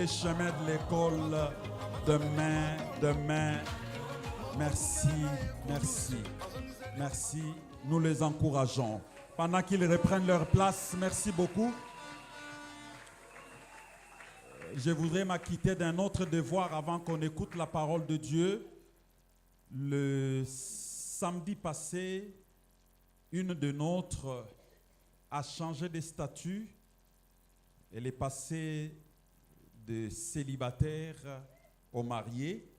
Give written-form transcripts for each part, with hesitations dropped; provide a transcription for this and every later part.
Les chemins de l'école, demain. Merci, merci, merci. Nous les encourageons. Pendant qu'ils reprennent leur place, merci beaucoup. Je voudrais m'acquitter d'un autre devoir avant qu'on écoute la parole de Dieu. Le samedi passé, une de nôtres a changé de statut. Elle est passée de célibataire au marié.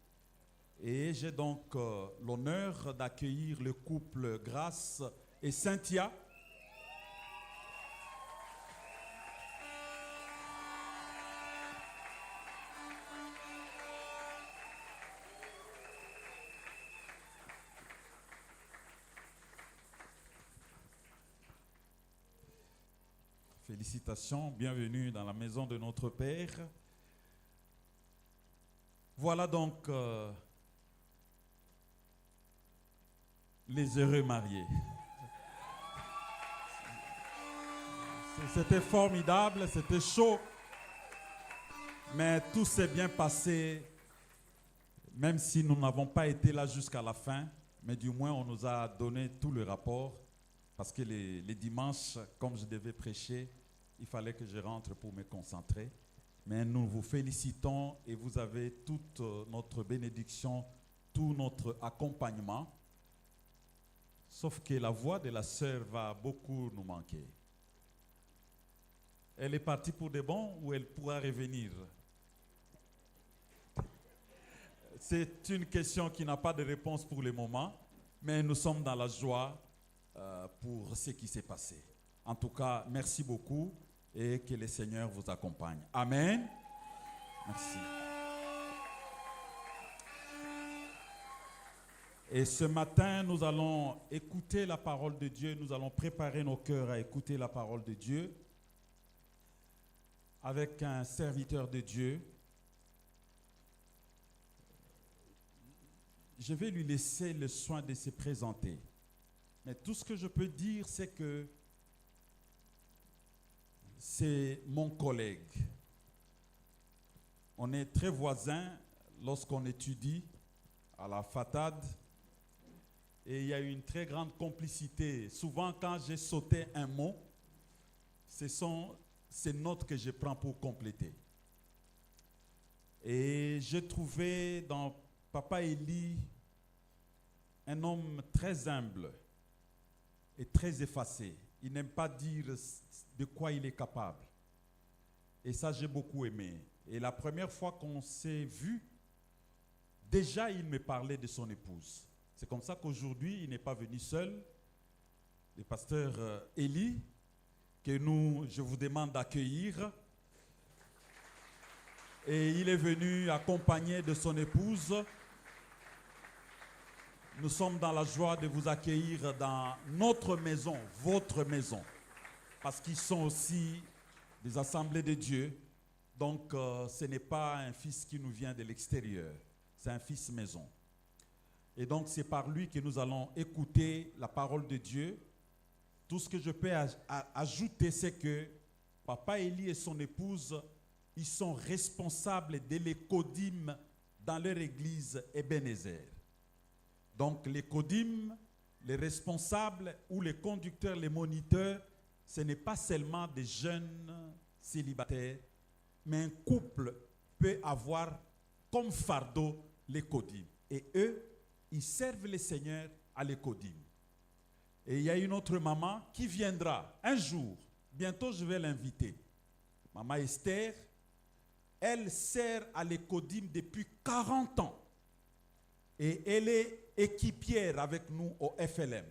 Et j'ai donc l'honneur d'accueillir le couple Grace et Cynthia. Félicitations, bienvenue dans la maison de notre Père. Voilà donc les heureux mariés. C'était formidable, c'était chaud, mais tout s'est bien passé, même si nous n'avons pas été là jusqu'à la fin, mais du moins on nous a donné tout le rapport, parce que les dimanches, comme je devais prêcher, il fallait que je rentre pour me concentrer. Mais nous vous félicitons et vous avez toute notre bénédiction, tout notre accompagnement. Sauf que la voix de la sœur va beaucoup nous manquer. Elle est partie pour de bon ou elle pourra revenir? C'est une question qui n'a pas de réponse pour le moment, mais nous sommes dans la joie pour ce qui s'est passé. En tout cas, merci beaucoup et que le Seigneur vous accompagne. Amen. Merci. Et ce matin, nous allons écouter la parole de Dieu. Nous allons préparer nos cœurs à écouter la parole de Dieu avec un serviteur de Dieu. Je vais lui laisser le soin de se présenter. Mais tout ce que je peux dire, c'est que c'est mon collègue. On est très voisins lorsqu'on étudie à la FATAD. Et il y a eu une très grande complicité. Souvent, quand j'ai sauté un mot, ce sont ces notes que je prends pour compléter. Et j'ai trouvé dans Papa Élie un homme très humble et très effacé. Il n'aime pas dire de quoi il est capable. Et ça, j'ai beaucoup aimé. Et la première fois qu'on s'est vu, déjà, il me parlait de son épouse. C'est comme ça qu'aujourd'hui, il n'est pas venu seul. Le pasteur Élie, que je vous demande d'accueillir. Et il est venu accompagné de son épouse. Nous sommes dans la joie de vous accueillir dans notre maison, votre maison. Parce qu'ils sont aussi des assemblées de Dieu. Donc, ce n'est pas un fils qui nous vient de l'extérieur. C'est un fils maison. Et donc, c'est par lui que nous allons écouter la parole de Dieu. Tout ce que je peux ajouter, c'est que Papa Élie et son épouse, ils sont responsables de l'écodim dans leur église Ebenezer. Donc, l'écodim, les responsables ou les conducteurs, les moniteurs, ce n'est pas seulement des jeunes célibataires, mais un couple peut avoir comme fardeau l'écodim. Et eux, ils servent le Seigneur à l'écodim. Et il y a une autre maman qui viendra un jour. Bientôt, je vais l'inviter. Maman Esther, elle sert à l'écodim depuis 40 ans. Et elle est équipière avec nous au FLM.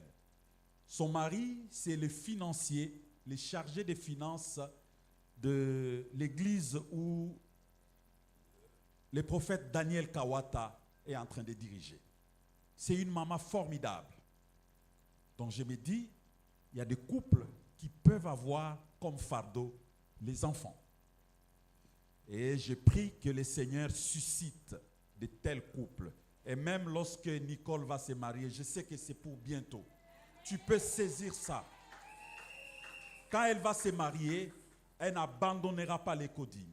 Son mari, c'est le financier, le chargé des finances de l'église où le prophète Daniel Kawata est en train de diriger. C'est une maman formidable. Donc je me dis, il y a des couples qui peuvent avoir comme fardeau les enfants. Et je prie que le Seigneur suscite de tels couples. Et même lorsque Nicole va se marier, je sais que c'est pour bientôt. Tu peux saisir ça. Quand elle va se marier, elle n'abandonnera pas l'écodim.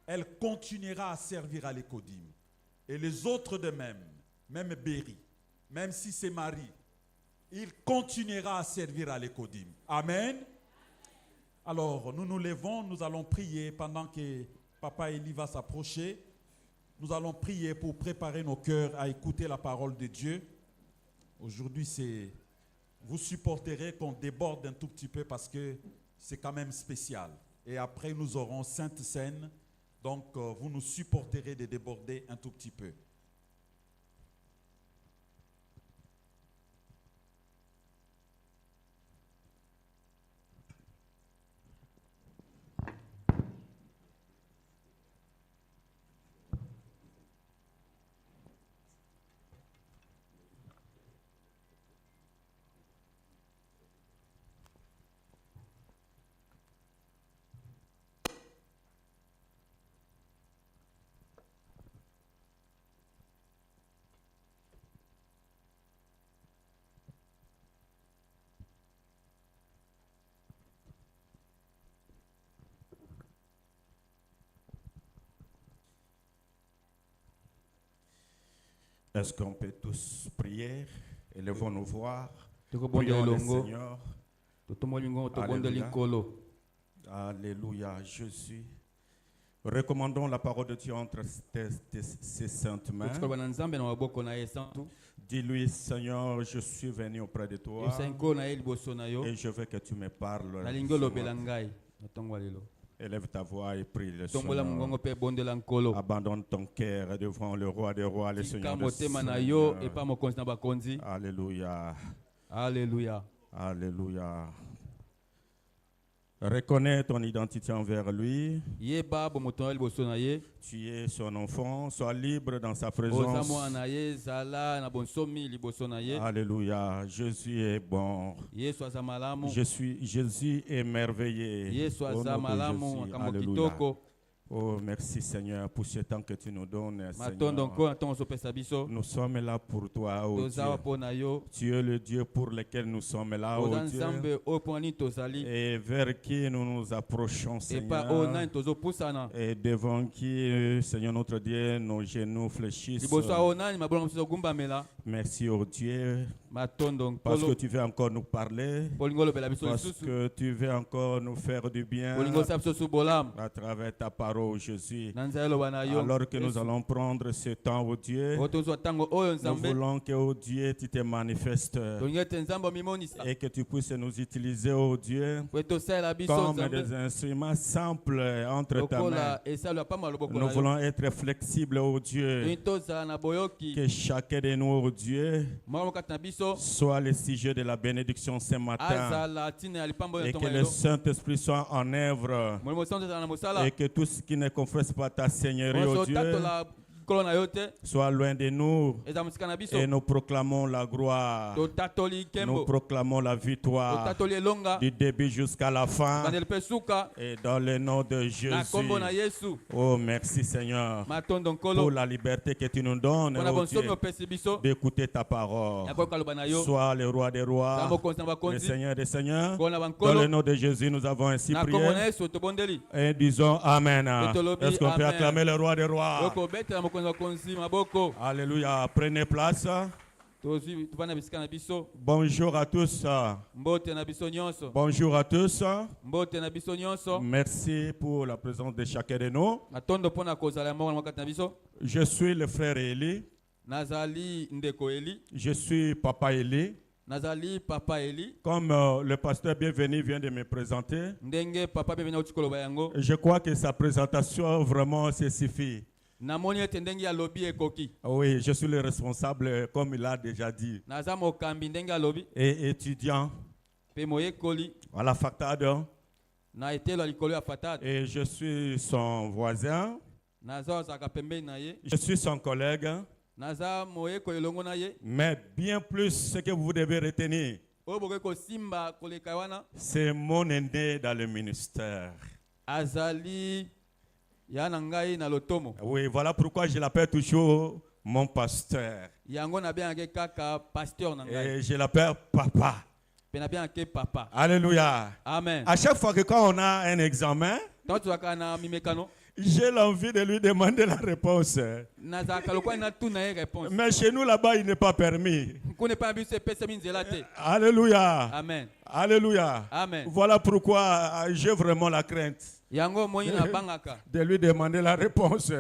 elle continuera à servir à l'Ecodim. Et les autres de même Berry, même si c'est Marie, il continuera à servir à l'Ecodim. Amen. Alors, nous nous levons, nous allons prier pendant que Papa Eli va s'approcher. Nous allons prier pour préparer nos cœurs à écouter la parole de Dieu. Aujourd'hui, vous supporterez qu'on déborde un tout petit peu parce que c'est quand même spécial. Et après, nous aurons Sainte Seine. Donc, vous nous supporterez de déborder un tout petit peu. Est-ce qu'on peut tous prier? Élevons nos voix. Prions Prions le le Seigneur. Alléluia. Alléluia, Jésus. Recommandons la parole de Dieu entre ses saintes mains. Dis-lui, Seigneur, je suis venu auprès de toi et je veux que tu me parles. Élève ta voix et prie le Seigneur. Abandonne ton cœur devant le roi des rois, le Seigneur des seigneurs. Alléluia. Alléluia. Alléluia. Reconnais ton identité envers lui. Tu es son enfant. Sois libre dans sa présence. Alléluia. Jésus est bon. Jésus est merveilleux. Au nom de Jésus. Alléluia. Oh, merci Seigneur pour ce temps que tu nous donnes, Seigneur. Nous sommes là pour toi, oh Dieu. Tu es le Dieu pour lequel nous sommes là, oh Dieu. Et vers qui nous nous approchons, Seigneur. Et devant qui, Seigneur notre Dieu, nos genoux fléchissent. Merci, oh Dieu. Parce que tu veux encore nous parler. Parce que tu veux encore nous faire du bien à travers ta parole, Jésus. Alors que nous allons prendre ce temps, oh Dieu, nous voulons que, oh Dieu, tu te manifestes et que tu puisses nous utiliser, oh Dieu, comme des instruments simples entre ta main. Nous voulons être flexibles, oh Dieu, que chacun de nous, oh Dieu, soit le sujet de la bénédiction ce matin et que le Saint-Esprit soit en œuvre et que tout ce qui ne confesse pas ta Seigneurie, oh Dieu, soit loin de nous et nous proclamons la gloire, nous proclamons la victoire du début jusqu'à la fin et dans le nom de Jésus. Oh merci Seigneur pour la liberté que tu nous donnes, oh Dieu, d'écouter ta parole. Sois le roi des rois, le Seigneur des seigneurs. Dans le nom de Jésus nous avons ainsi prié et disons Amen. Est-ce qu'on peut acclamer le roi des rois? Alléluia. Prenez place. Bonjour à tous. Bonjour à tous. Merci pour la présence de chacun de nous. Je suis le frère Eli. Je suis Papa Eli. Comme le pasteur bienvenu vient de me présenter, je crois que sa présentation vraiment se suffit. Oui, je suis le responsable, comme il a déjà dit, et étudiant à la faculté. Et je suis son voisin. Je suis son collègue. Mais bien plus, ce que vous devez retenir, c'est mon aîné dans le ministère. Oui, voilà pourquoi je l'appelle toujours mon pasteur. Et je l'appelle papa. Alléluia. Amen. À chaque fois que quand on a un examen, J'ai l'envie de lui demander la réponse. Mais chez nous là-bas, il n'est pas permis. Alléluia. Amen. Alléluia. Amen. Voilà pourquoi j'ai vraiment la crainte de lui demander la réponse.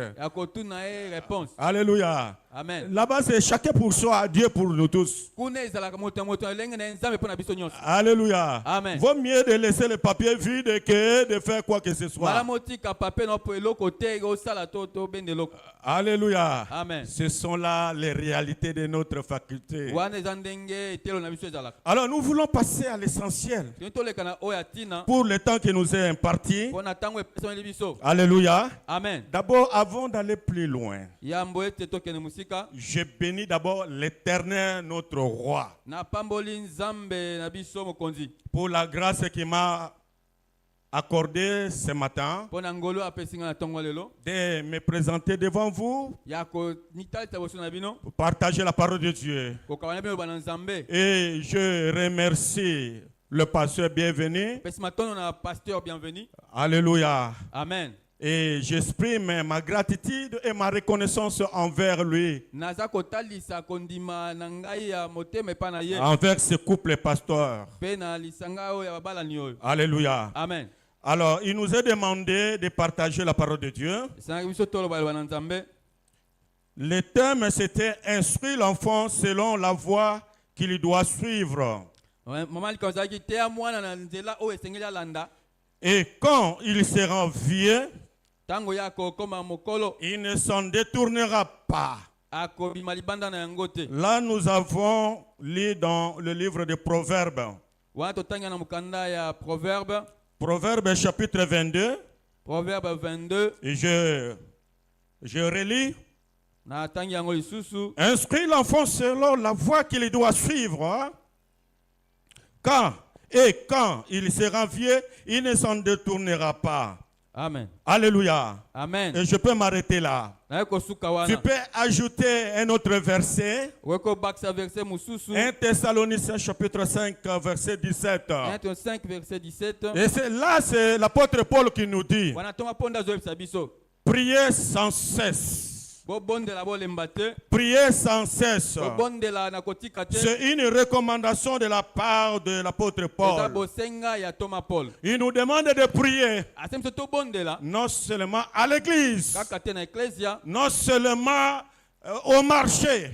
Alléluia. Amen. Là-bas, c'est chacun pour soi, Dieu pour nous tous. Alléluia. Amen. Vaut mieux de laisser le papier vide que de faire quoi que ce soit. Alléluia. Amen. Ce sont là les réalités de notre faculté. Alors nous voulons passer à l'essentiel pour le temps qui nous est imparti. Alléluia. Amen. D'abord, avant d'aller plus loin, je bénis d'abord l'Éternel, notre roi, pour la grâce qu'il m'a accordée ce matin de me présenter devant vous pour partager la parole de Dieu. Et je remercie le pasteur bienvenu. Alléluia. Amen. Et j'exprime ma gratitude et ma reconnaissance envers lui, envers ce couple pasteur. Alléluia. Amen. Alors, il nous est demandé de partager la parole de Dieu. Le thème, c'était instruire l'enfant selon la voie qu'il doit suivre. Et quand il sera vieux, il ne s'en détournera pas. Là, nous avons lu dans le livre des Proverbes. Proverbes chapitre 22. Proverbe 22. Et je relis. Instruis l'enfant selon la voie qu'il doit suivre. Quand il sera vieux, il ne s'en détournera pas. Amen. Alléluia. Amen. Et je peux m'arrêter là. Tu peux ajouter un autre verset. 1 Thessaloniciens chapitre 5 verset 17. 1 5 verset 17. Et c'est l'apôtre Paul qui nous dit: priez sans cesse. Priez sans cesse. C'est une recommandation de la part de l'apôtre Paul. Il nous demande de prier non seulement à l'église, non seulement au marché,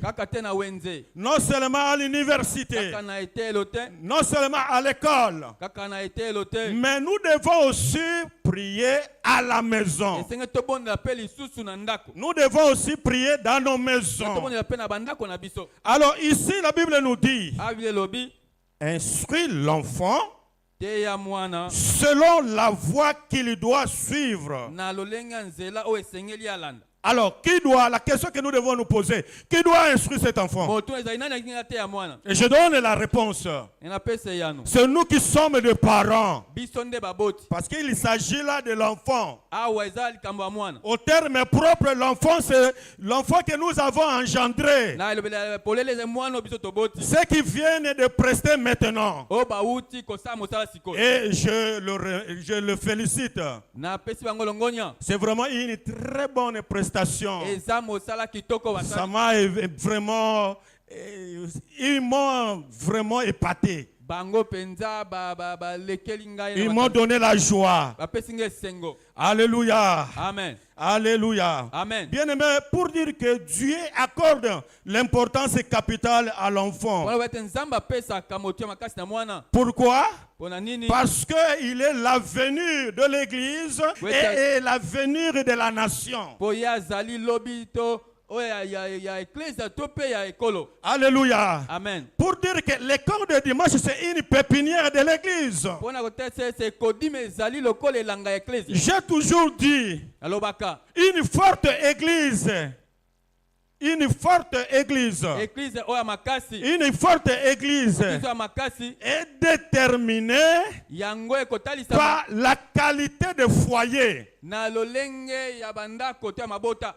non seulement à l'université, non seulement à l'école, mais nous devons aussi prier à la maison. Nous devons aussi prier dans nos maisons. Alors ici, la Bible nous dit: instruis l'enfant selon la voie qu'il doit suivre. Alors, la question que nous devons nous poser, qui doit instruire cet enfant? Et je donne la réponse. C'est nous qui sommes des parents. Parce qu'il s'agit là de l'enfant. Au terme propre, l'enfant, c'est l'enfant que nous avons engendré. Ceux qui viennent de prester maintenant. Et je le félicite. C'est vraiment une très bonne prestation. Ça m'a vraiment, ils m'ont vraiment épaté. Ils m'ont donné la joie. Alléluia. Amen. Alléluia. Amen. Bien aimé, pour dire que Dieu accorde l'importance capitale à l'enfant. Pourquoi? Parce qu'il est l'avenir de l'Église et l'avenir de la nation. Alléluia. Amen. Pour dire que l'école de dimanche, c'est une pépinière de l'Église. J'ai toujours dit, une forte Église Une forte église est déterminée par la qualité de foyer.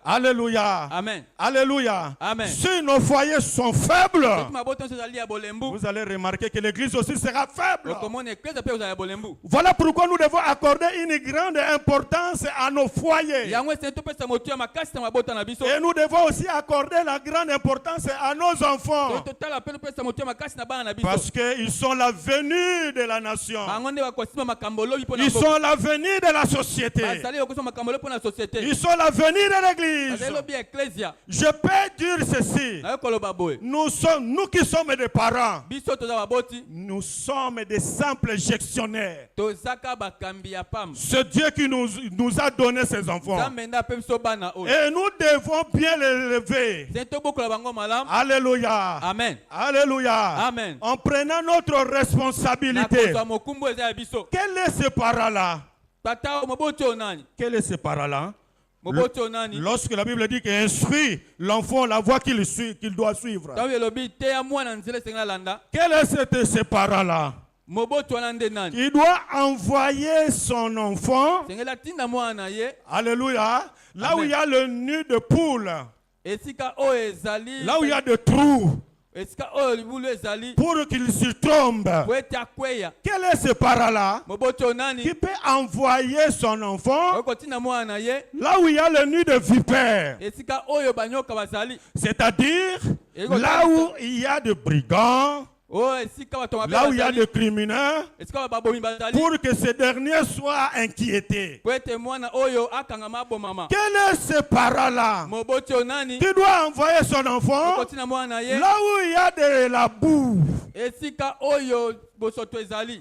Alléluia. Amen. Alléluia. Amen. Si nos foyers sont faibles, vous allez remarquer que l'église aussi sera faible. Voilà pourquoi nous devons accorder une grande importance à nos foyers. Et nous devons aussi accorder la grande importance à nos enfants. Parce qu'ils sont l'avenir de la nation. Ils sont l'avenir de la société. Ils sont l'avenir de l'église. Je peux dire ceci. Nous qui sommes des parents, nous sommes des simples gestionnaires. C'est Dieu qui nous a donné ces enfants. Et nous devons bien les élever. Alléluia. Amen. Alléluia. Amen. En prenant notre responsabilité. Quel est ce parent-là? Quel est ce parent-là? Lorsque la Bible dit qu'instruit l'enfant la voie qu'il doit suivre. Quel est ce parent-là? Il doit envoyer son enfant. Alléluia. Là où il y a le nid de poule. Là où il y a des trous. Pour qu'il se trompe. Quel est ce parent-là qui peut envoyer son enfant là où il y a le nid de vipère? C'est-à-dire là où il y a des brigands, là où il y a des criminels, pour que ces derniers soient inquiétés. Quel est ce parent-là qui doit envoyer son enfant là où il y a de la boue,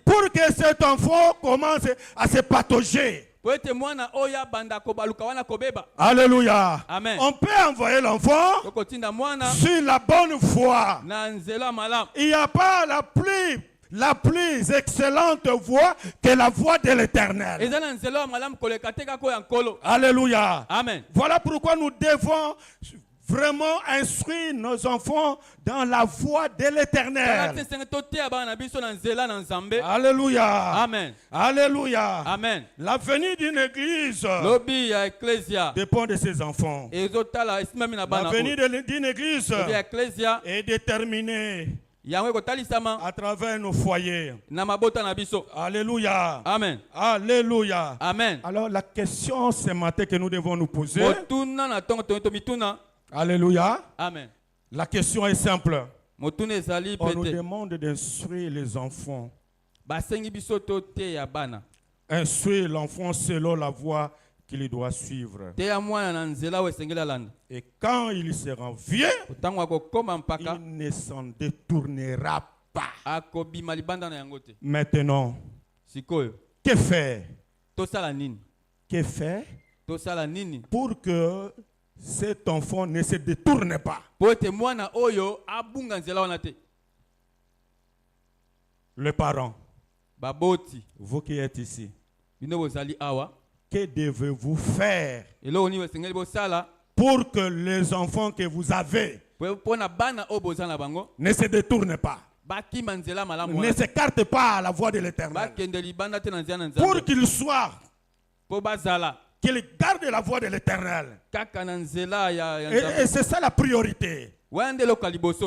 pour que cet enfant commence à se patauger? Alléluia. Amen. On peut envoyer l'enfant sur la bonne voie. Il n'y a pas la plus excellente voie que la voie de l'Éternel. Alléluia. Amen. Voilà pourquoi nous devons vraiment instruire nos enfants dans la voie de l'Éternel. Alléluia. Amen. Alléluia. Amen. L'avenir d'une église dépend de ses enfants. L'avenir d'une église est déterminé à travers nos foyers. Alléluia. Amen. Alléluia. Amen. Alors la question ce matin que nous devons nous poser. Alléluia. Amen. La question est simple. On nous demande d'instruire les enfants. Instruire l'enfant selon la voie qu'il doit suivre. Et quand il sera vieux, il ne s'en détournera pas. Maintenant, que faire? Que faire pour que cet enfant ne se détourne pas? Les parents, vous qui êtes ici, que devez-vous faire pour que les enfants que vous avez ne se détournent pas, ne s'écartent pas à la voie de l'Éternel, pour qu'ils soient, qu'ils gardent la voie de l'Éternel? Et c'est ça la priorité.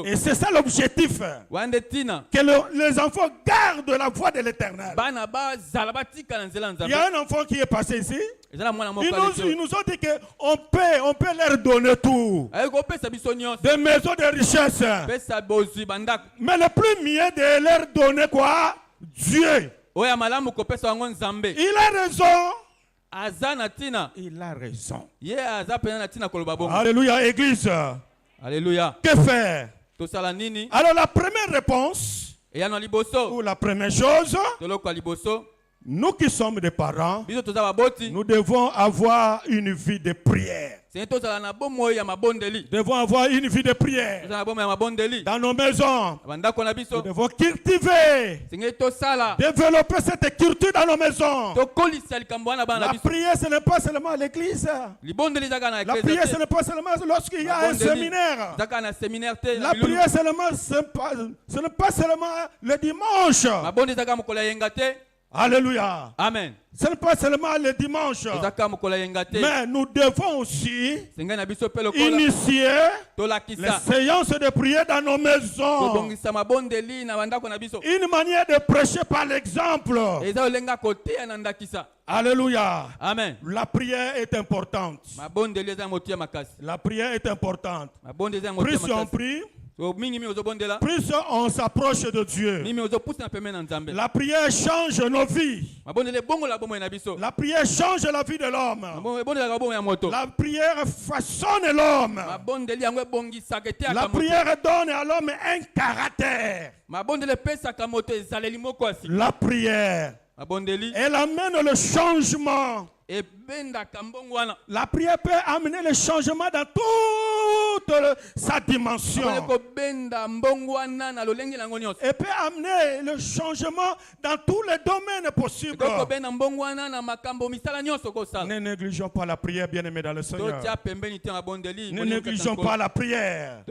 Et c'est ça l'objectif. Que les enfants gardent la voie de l'Éternel. Il y a un enfant qui est passé ici. Ils nous ont dit qu'on peut leur donner tout. Des maisons de richesse. Mais le plus mieux de leur donner quoi? Dieu. Il a raison. Il a raison. Alléluia, église. Alléluia. Que faire? Alors la première réponse, ou la première chose, nous qui sommes des parents, nous devons avoir une vie de prière. Nous devons avoir une vie de prière dans nos maisons. Nous devons cultiver, développer cette culture dans nos maisons. La prière, ce n'est pas seulement à l'église. La prière, ce n'est pas seulement lorsqu'il y a un séminaire. La prière, ce n'est pas seulement le dimanche. Alléluia. Amen. Ce n'est pas seulement le dimanche, mais nous devons aussi initier les séances de prière dans nos maisons. Une manière de prêcher par l'exemple. Alléluia. Amen. La prière est importante. La prière est importante. Plus on prie, plus on s'approche de Dieu. La prière change nos vies. La prière change la vie de l'homme. La prière façonne l'homme. La prière donne à l'homme un caractère. La prière, elle amène le changement. La prière peut amener le changement dans toute sa dimension. Elle peut amener le changement dans tous les domaines possibles. Ne négligeons pas la prière, bien-aimés dans le Seigneur. Ne négligeons pas la prière.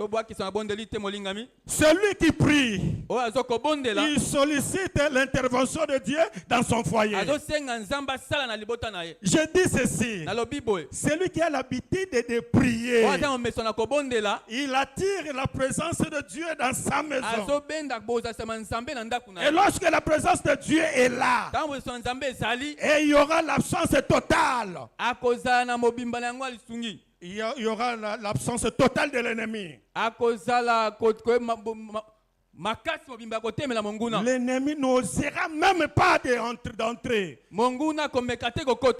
Celui qui prie, il sollicite l'intervention de Dieu dans son foyer. Je dis ceci, celui qui a l'habitude de prier, il attire la présence de Dieu dans sa maison. Et lorsque la présence de Dieu est là, et il y aura l'absence totale, il y aura l'absence totale de l'ennemi. L'ennemi n'osera même pas d'entrer.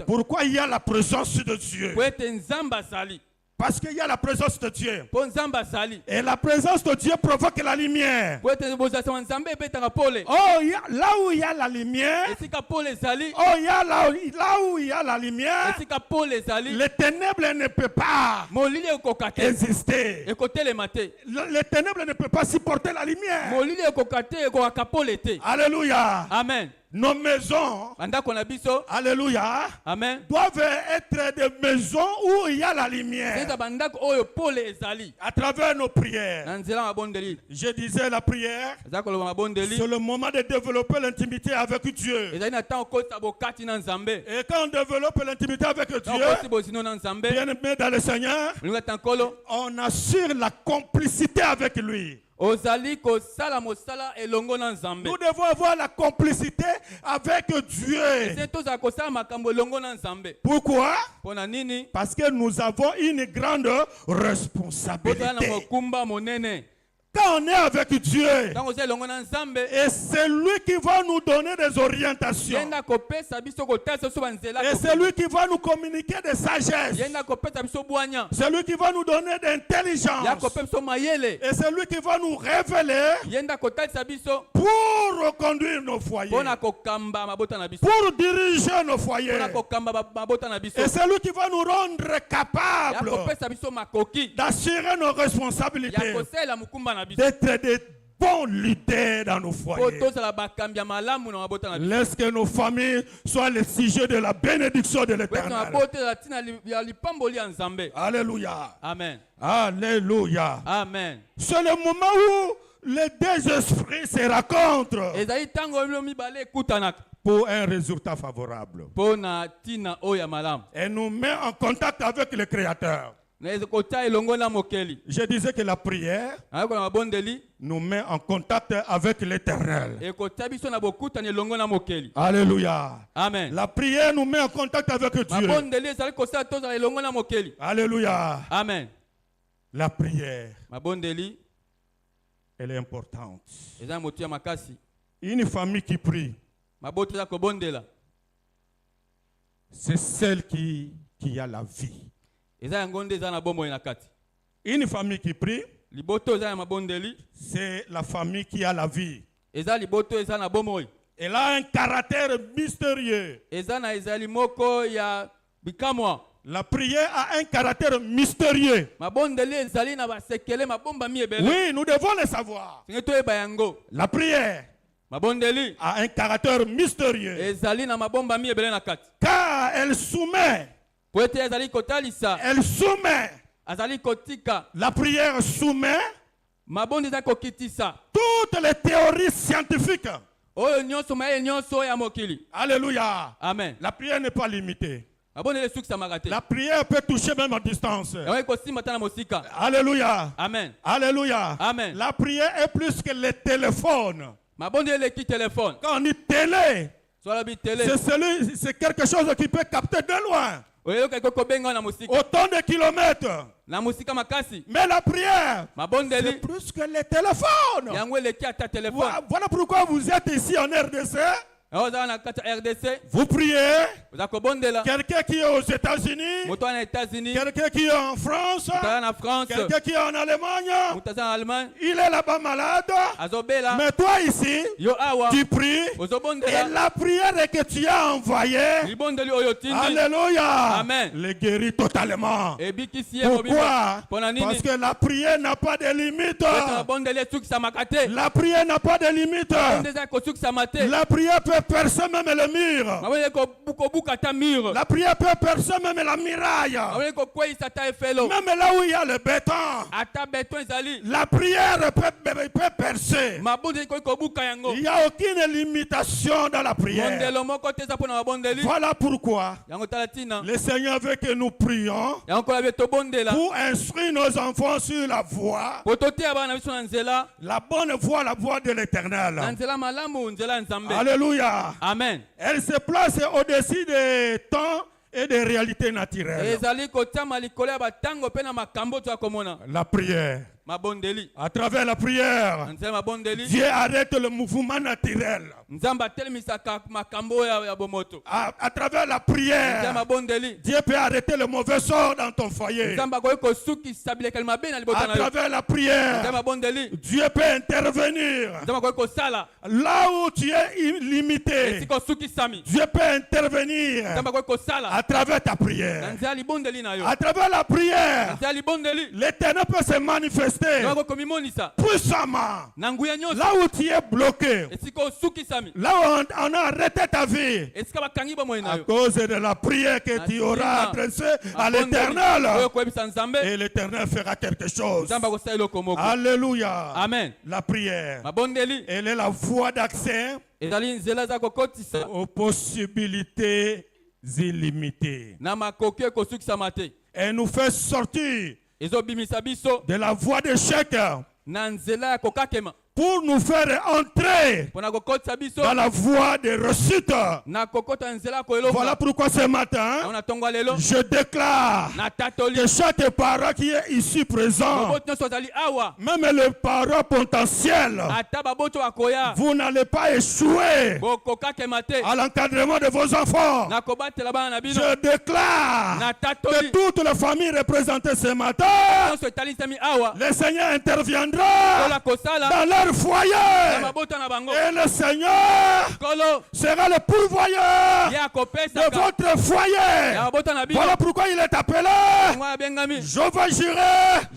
Pourquoi il y a la présence de Dieu? Parce qu'il y a la présence de Dieu. Et la présence de Dieu provoque la lumière. Oh, là où il y a la lumière, là où il y a la lumière, les ténèbres ne peuvent pas exister. Les ténèbres ne peuvent pas supporter la lumière. Alléluia. Amen. Nos maisons, alléluia, amen, doivent être des maisons où il y a la lumière. À travers nos prières. Je disais la prière, c'est le moment de développer l'intimité avec Dieu. Et quand on développe l'intimité avec Dieu, bien aimé dans le Seigneur, on assure la complicité avec lui. Nous devons avoir la complicité avec Dieu. Pourquoi? Parce que nous avons une grande responsabilité. Quand on est avec Dieu, et c'est lui qui va nous donner des orientations, et c'est lui qui va nous communiquer des sagesses, c'est lui qui va nous donner d'intelligence, et c'est lui qui va nous révéler pour reconduire nos foyers, pour diriger nos foyers, et c'est lui qui va nous rendre capables d'assurer nos responsabilités, d'être des bons leaders dans nos foyers. Laisse que nos familles soient les sujets de la bénédiction de l'Éternel. Alléluia. Amen. Alléluia. Amen. C'est le moment où les deux esprits se rencontrent pour un résultat favorable. Et nous met en contact avec le Créateur. Je disais que la prière nous met en contact avec l'Éternel. Alléluia. Amen. La prière nous met en contact avec Dieu. Alléluia. Amen. La prière, elle est importante. Une famille qui prie, c'est celle qui a la vie. Une famille qui prie, c'est la famille qui a la vie. Elle a un caractère mystérieux. La prière a un caractère mystérieux. Oui, nous devons le savoir. La prière a un caractère mystérieux. Car elle soumet. Elle soumet. La prière soumet toutes les théories scientifiques Alléluia. Amen. La prière n'est pas limitée. La prière peut toucher même à distance. Alléluia. Amen. Alléluia. Amen. La prière est plus que le téléphone. Quand on dit télé, c'est quelque chose qui peut capter de loin. Autant de kilomètres. Mais la prière, c'est plus que le téléphone. Voilà pourquoi vous êtes ici en RDC. Vous priez. Quelqu'un qui est aux États-Unis, quelqu'un qui est en France, quelqu'un qui est en Allemagne, il est là-bas malade. Mais toi ici, tu pries. Et la prière que tu as envoyée, alléluia, les guérit totalement. Pourquoi? Parce que la prière n'a pas de limite. La prière n'a pas de limite. La prière peut percer même le mur. La prière peut percer même la muraille. Même là où il y a le béton. La prière peut percer. Il n'y a aucune limitation dans la prière. Voilà pourquoi le Seigneur veut que nous prions pour instruire nos enfants sur la voie. La bonne voie, la voie de l'Éternel. Alléluia. Amen. Elle se place au-dessus des temps et des réalités naturelles. La prière. À travers la prière, Dieu arrête le mouvement naturel. À travers la prière, Dieu peut arrêter le mauvais sort dans ton foyer. À travers la prière, Dieu peut intervenir. Là où tu es limité, Dieu peut intervenir à travers ta prière. À travers la prière, l'Éternel peut se manifester puissamment. Là où tu es bloqué, là où on a arrêté ta vie, à cause de la prière que tu auras adressée à l'Éternel, et l'Éternel fera quelque chose. Alléluia. Amen. La prière, elle est la voie d'accès aux possibilités illimitées. Elle nous fait sortir de la voie d'échec pour nous faire entrer dans la voie de réussite. Voilà pourquoi ce matin, je déclare que chaque parent qui est ici présent, même le parent potentiel, vous n'allez pas échouer à l'encadrement de vos enfants. Je déclare que toute la famille représentée ce matin, le Seigneur interviendra dans leur foyer. Et le Seigneur sera le pourvoyeur de votre foyer. Voilà pourquoi il est appelé Jéhovah Jireh.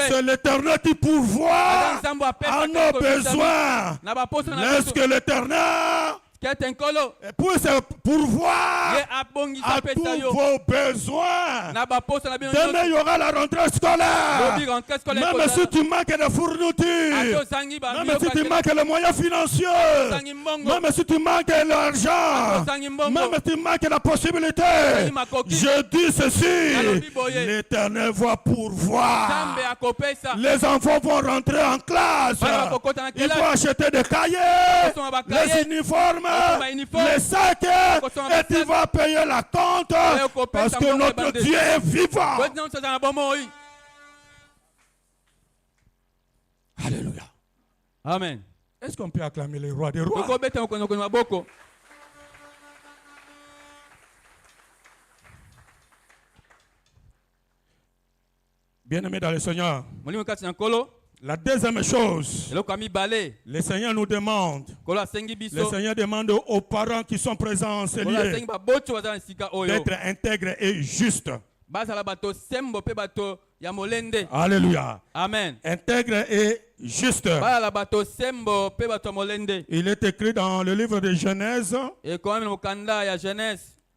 C'est l'Éternel qui pourvoit à nos besoins. Laisse que l'Éternel puisse pourvoir à tous vos besoins. Demain, il y aura la rentrée scolaire. Même si tu manques de fournitures, même si tu manques les moyens financiers, même si tu manques l'argent, même si tu manques la possibilité, je dis ceci, l'Éternel va pourvoir. Les enfants vont rentrer en classe. Il faut acheter des cahiers, les uniformes, les sacs, et tu vas payer la compte parce que notre Dieu est vivant. Alléluia. Amen. Est-ce qu'on peut acclamer le roi des rois? Bien-aimés dans le Seigneur, la deuxième chose, le Seigneur nous demande, le Seigneur demande aux parents qui sont présents en ce lieu d'être intègres et justes. Alléluia. Amen. Intègre et juste. Il est écrit dans le livre de Genèse,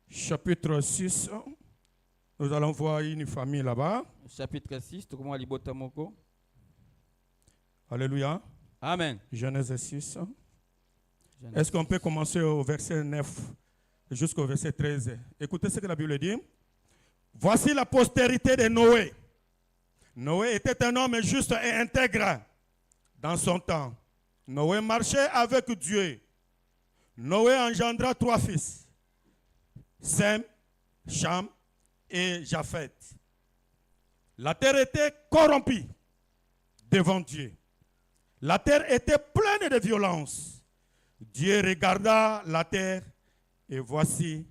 chapitre 6. Nous allons voir une famille là-bas. Chapitre 6. Alléluia. Amen. Genèse 6. Est-ce qu'on peut commencer au verset 9 jusqu'au verset 13? Écoutez ce que la Bible dit. Voici la postérité de Noé. Noé était un homme juste et intègre dans son temps. Noé marchait avec Dieu. Noé engendra 3 fils, Sem, Cham et Japheth. La terre était corrompue devant Dieu. La terre était pleine de violence. Dieu regarda la terre et voici,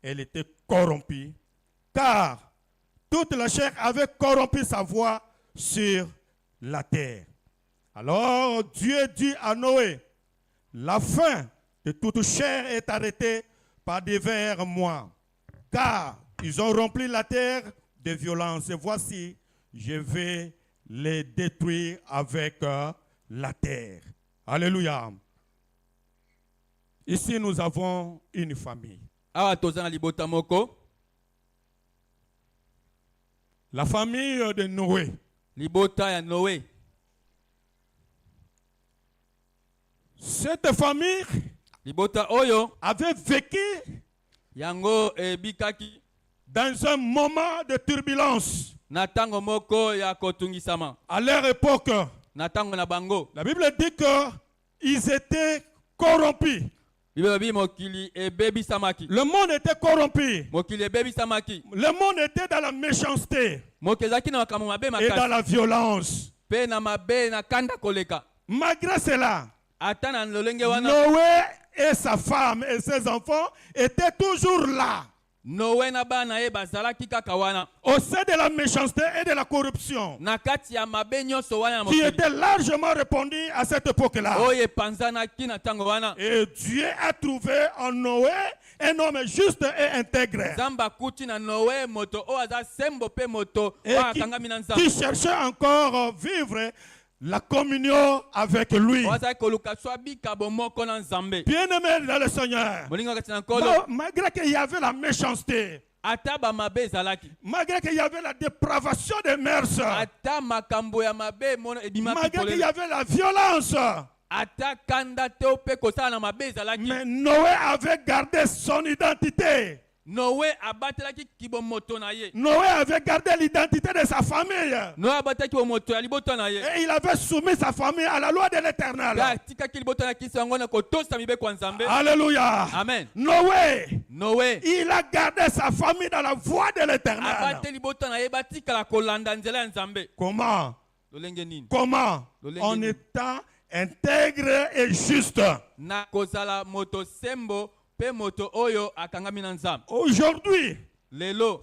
elle était corrompue, car toute la chair avait corrompu sa voie sur la terre. Alors Dieu dit à Noé, la fin de toute chair est arrêtée par devers moi, car ils ont rempli la terre de violence. Et voici, je vais les détruire avec la terre. Alléluia. Ici, nous avons une famille. La famille de Noé. Cette famille avait vécu dans un moment de turbulence. À leur époque, la Bible dit qu'ils étaient corrompus. Le monde était corrompu. Le monde était dans la méchanceté et dans la violence. Malgré cela, Noé et sa femme et ses enfants étaient toujours là. Au sein de la méchanceté et de la corruption qui était largement répandue à cette époque-là. Et Dieu a trouvé en Noé un homme juste et intègre et qui cherchait encore à vivre la communion avec lui. Bien aimé dans le Seigneur, malgré qu'il y avait la méchanceté, malgré qu'il y avait la dépravation des mœurs, malgré qu'il y avait la violence, mais Noé avait gardé son identité. Noé avait gardé l'identité de sa famille. Et il avait soumis sa famille à la loi de l'Éternel. Alléluia. Amen. Noé, il a gardé sa famille dans la voie de l'Éternel. Comment? En étant intègre et juste. Aujourd'hui,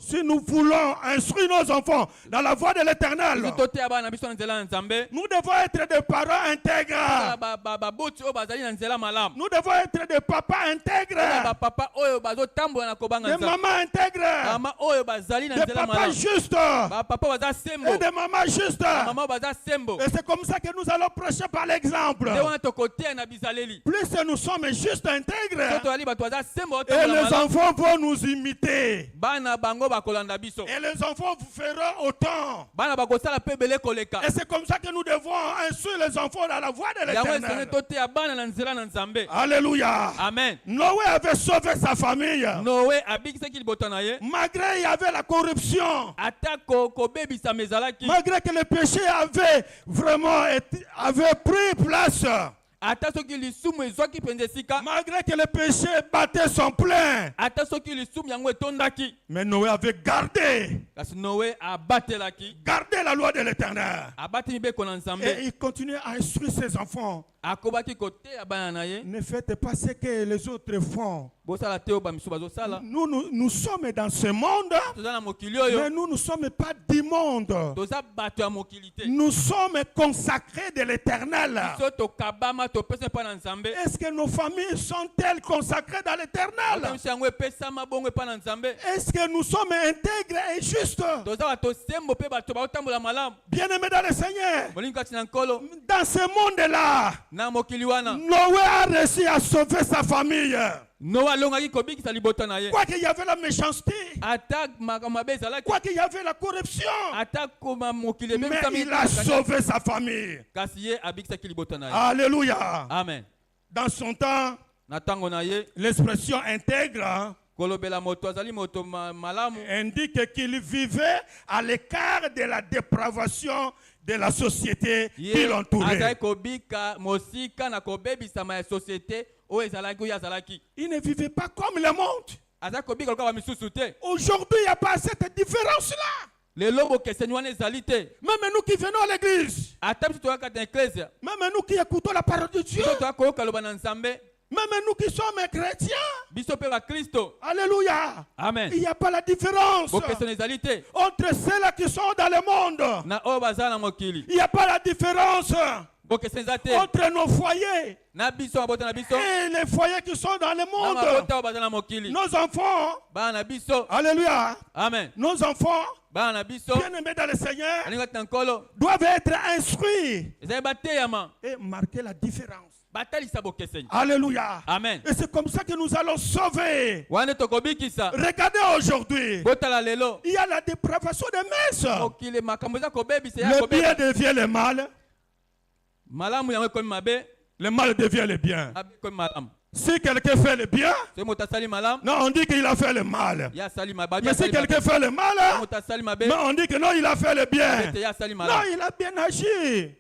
si nous voulons instruire nos enfants dans la voie de l'Éternel, nous devons être des parents intègres. Nous devons être des papas intègres. Des mamans intègres. Des papas justes. Et des mamans justes. Et c'est comme ça que nous allons prêcher par l'exemple. Plus nous sommes justes intègres, et les enfants vont nous imiter. Et les enfants vous feront autant. Et c'est comme ça que nous devons instruire les enfants dans la voie de l'Éternel. Alléluia. Amen. Noé avait sauvé sa famille. Malgré il y avait la corruption. Malgré que le péché avait vraiment pris place. Malgré que le péché battait son plein, mais Noé avait gardé la loi de l'Éternel. Et il continuait à instruire ses enfants. Ne faites pas ce que les autres font. Nous sommes dans ce monde, mais nous ne sommes pas du monde. Nous sommes consacrés de l'Éternel. Est-ce que nos familles sont-elles consacrées dans l'Éternel? Est-ce que nous sommes intègres et justes? Bien-aimés dans le Seigneur, dans ce monde-là, Noé a réussi à sauver sa famille. Quoi qu'il y avait la méchanceté, quoi qu'il y avait la corruption, mais il a sauvé sa famille. Alléluia. Amen. Dans son temps, l'expression intègre indique qu'il vivait à l'écart de la dépravation de la société qui l'entourait. Il ne vivait pas comme le monde. Aujourd'hui, il n'y a pas cette différence-là. Même nous qui venons à l'église, même nous qui écoutons la parole de Dieu, même nous qui sommes chrétiens, alléluia, amen. Il n'y a pas la différence entre ceux-là qui sont dans le monde. Il n'y a pas la différence entre nos foyers et les foyers qui sont dans le monde. Nos enfants, alléluia, amen. Nos enfants, bien-aimés dans le Seigneur, doivent être instruits et marquer la différence. Alléluia. Amen. Et c'est comme ça que nous allons sauver. Regardez aujourd'hui, il y a la dépravation des messes. Le bien devient le mal. Le mal devient le bien. Si quelqu'un fait le bien, non, on dit qu'il a fait le mal. Mais si quelqu'un fait le mal, non, on dit que non, il a fait le bien. Non, il a bien agi.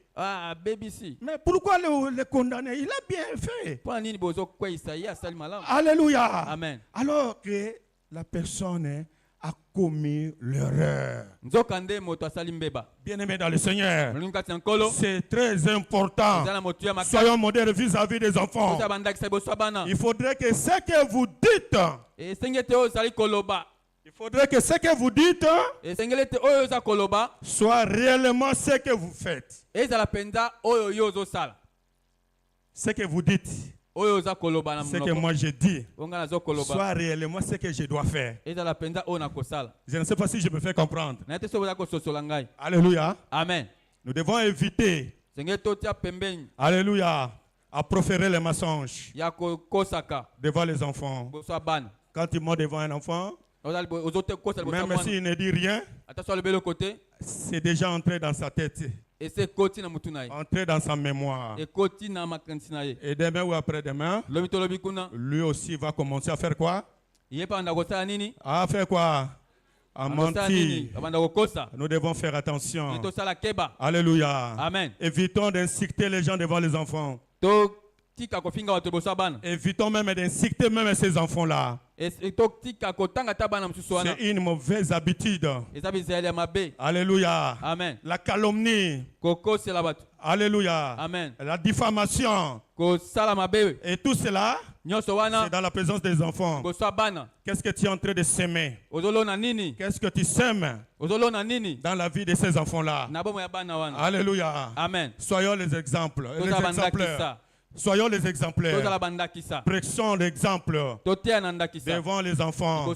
Mais pourquoi le condamner? Il a bien fait. Alléluia. Amen. Alors que la personne a commis l'erreur. Bien-aimé dans le Seigneur, c'est très important. Soyons modèles vis-à-vis des enfants. Il faudrait que ce que vous dites, soit réellement ce que vous faites. Ce que vous dites, ce que moi je dis, soit réellement ce que je dois faire. Je ne sais pas si je me fais comprendre. Alléluia. Amen. Nous devons éviter, alléluia, à proférer les mensonges devant les enfants. Quand ils montent devant un enfant, même s'il ne dit rien, c'est déjà entré dans sa tête, entré dans sa mémoire. Et demain ou après-demain, lui aussi va commencer à faire quoi? À faire quoi? À mentir. Nous devons faire attention. Alléluia. Amen. Évitons d'insulter les gens devant les enfants. Évitons même d'insulter même ces enfants-là. C'est une mauvaise habitude. Alléluia. Amen. La calomnie. Alléluia. Amen. La diffamation. Et tout cela, c'est dans la présence des enfants. Qu'est-ce que tu es en train de s'aimer? Qu'est-ce que tu sèmes dans la vie de ces enfants-là? Alléluia. Amen. Soyons les exemples. Les exemplaires. Soyons les exemplaires. Prêchons l'exemple devant les enfants,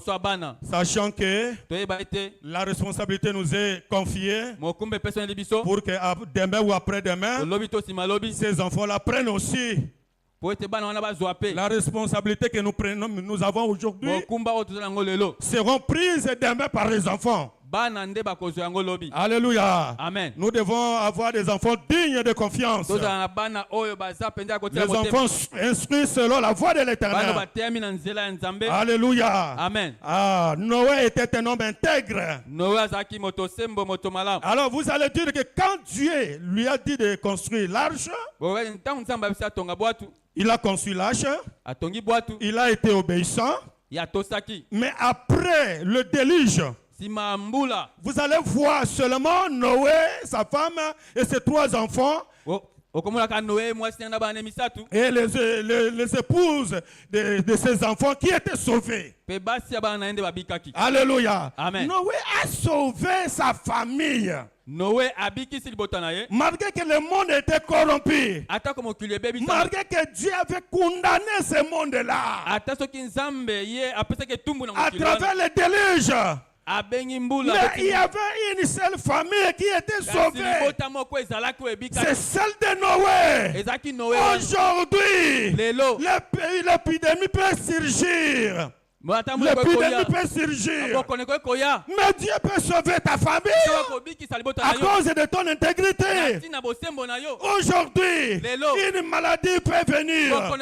sachant que la responsabilité nous est confiée pour que demain ou après-demain, ces enfants-là prennent aussi la responsabilité que nous avons aujourd'hui seront prises demain par les enfants. Alléluia. Amen. Nous devons avoir des enfants dignes de confiance. Les enfants instruits selon la voie de l'Éternel. Alléluia. Amen. Ah, Noé était un homme intègre. Alors vous allez dire que quand Dieu lui a dit de construire l'arche, il a construit l'arche, il a été obéissant, mais après le déluge, vous allez voir seulement Noé, sa femme et ses 3 enfants et les épouses de ses enfants qui étaient sauvés. Alléluia. Amen. Noé a sauvé sa famille. Malgré que le monde était corrompu, malgré que Dieu avait condamné ce monde-là, à travers le déluge, mais il y avait une seule famille qui était sauvée. C'est celle de Noé. Aujourd'hui, l'épidémie peut surgir. L'épidémie peut surgir. Mais Dieu peut sauver ta famille à cause de ton intégrité. Aujourd'hui, une maladie peut venir,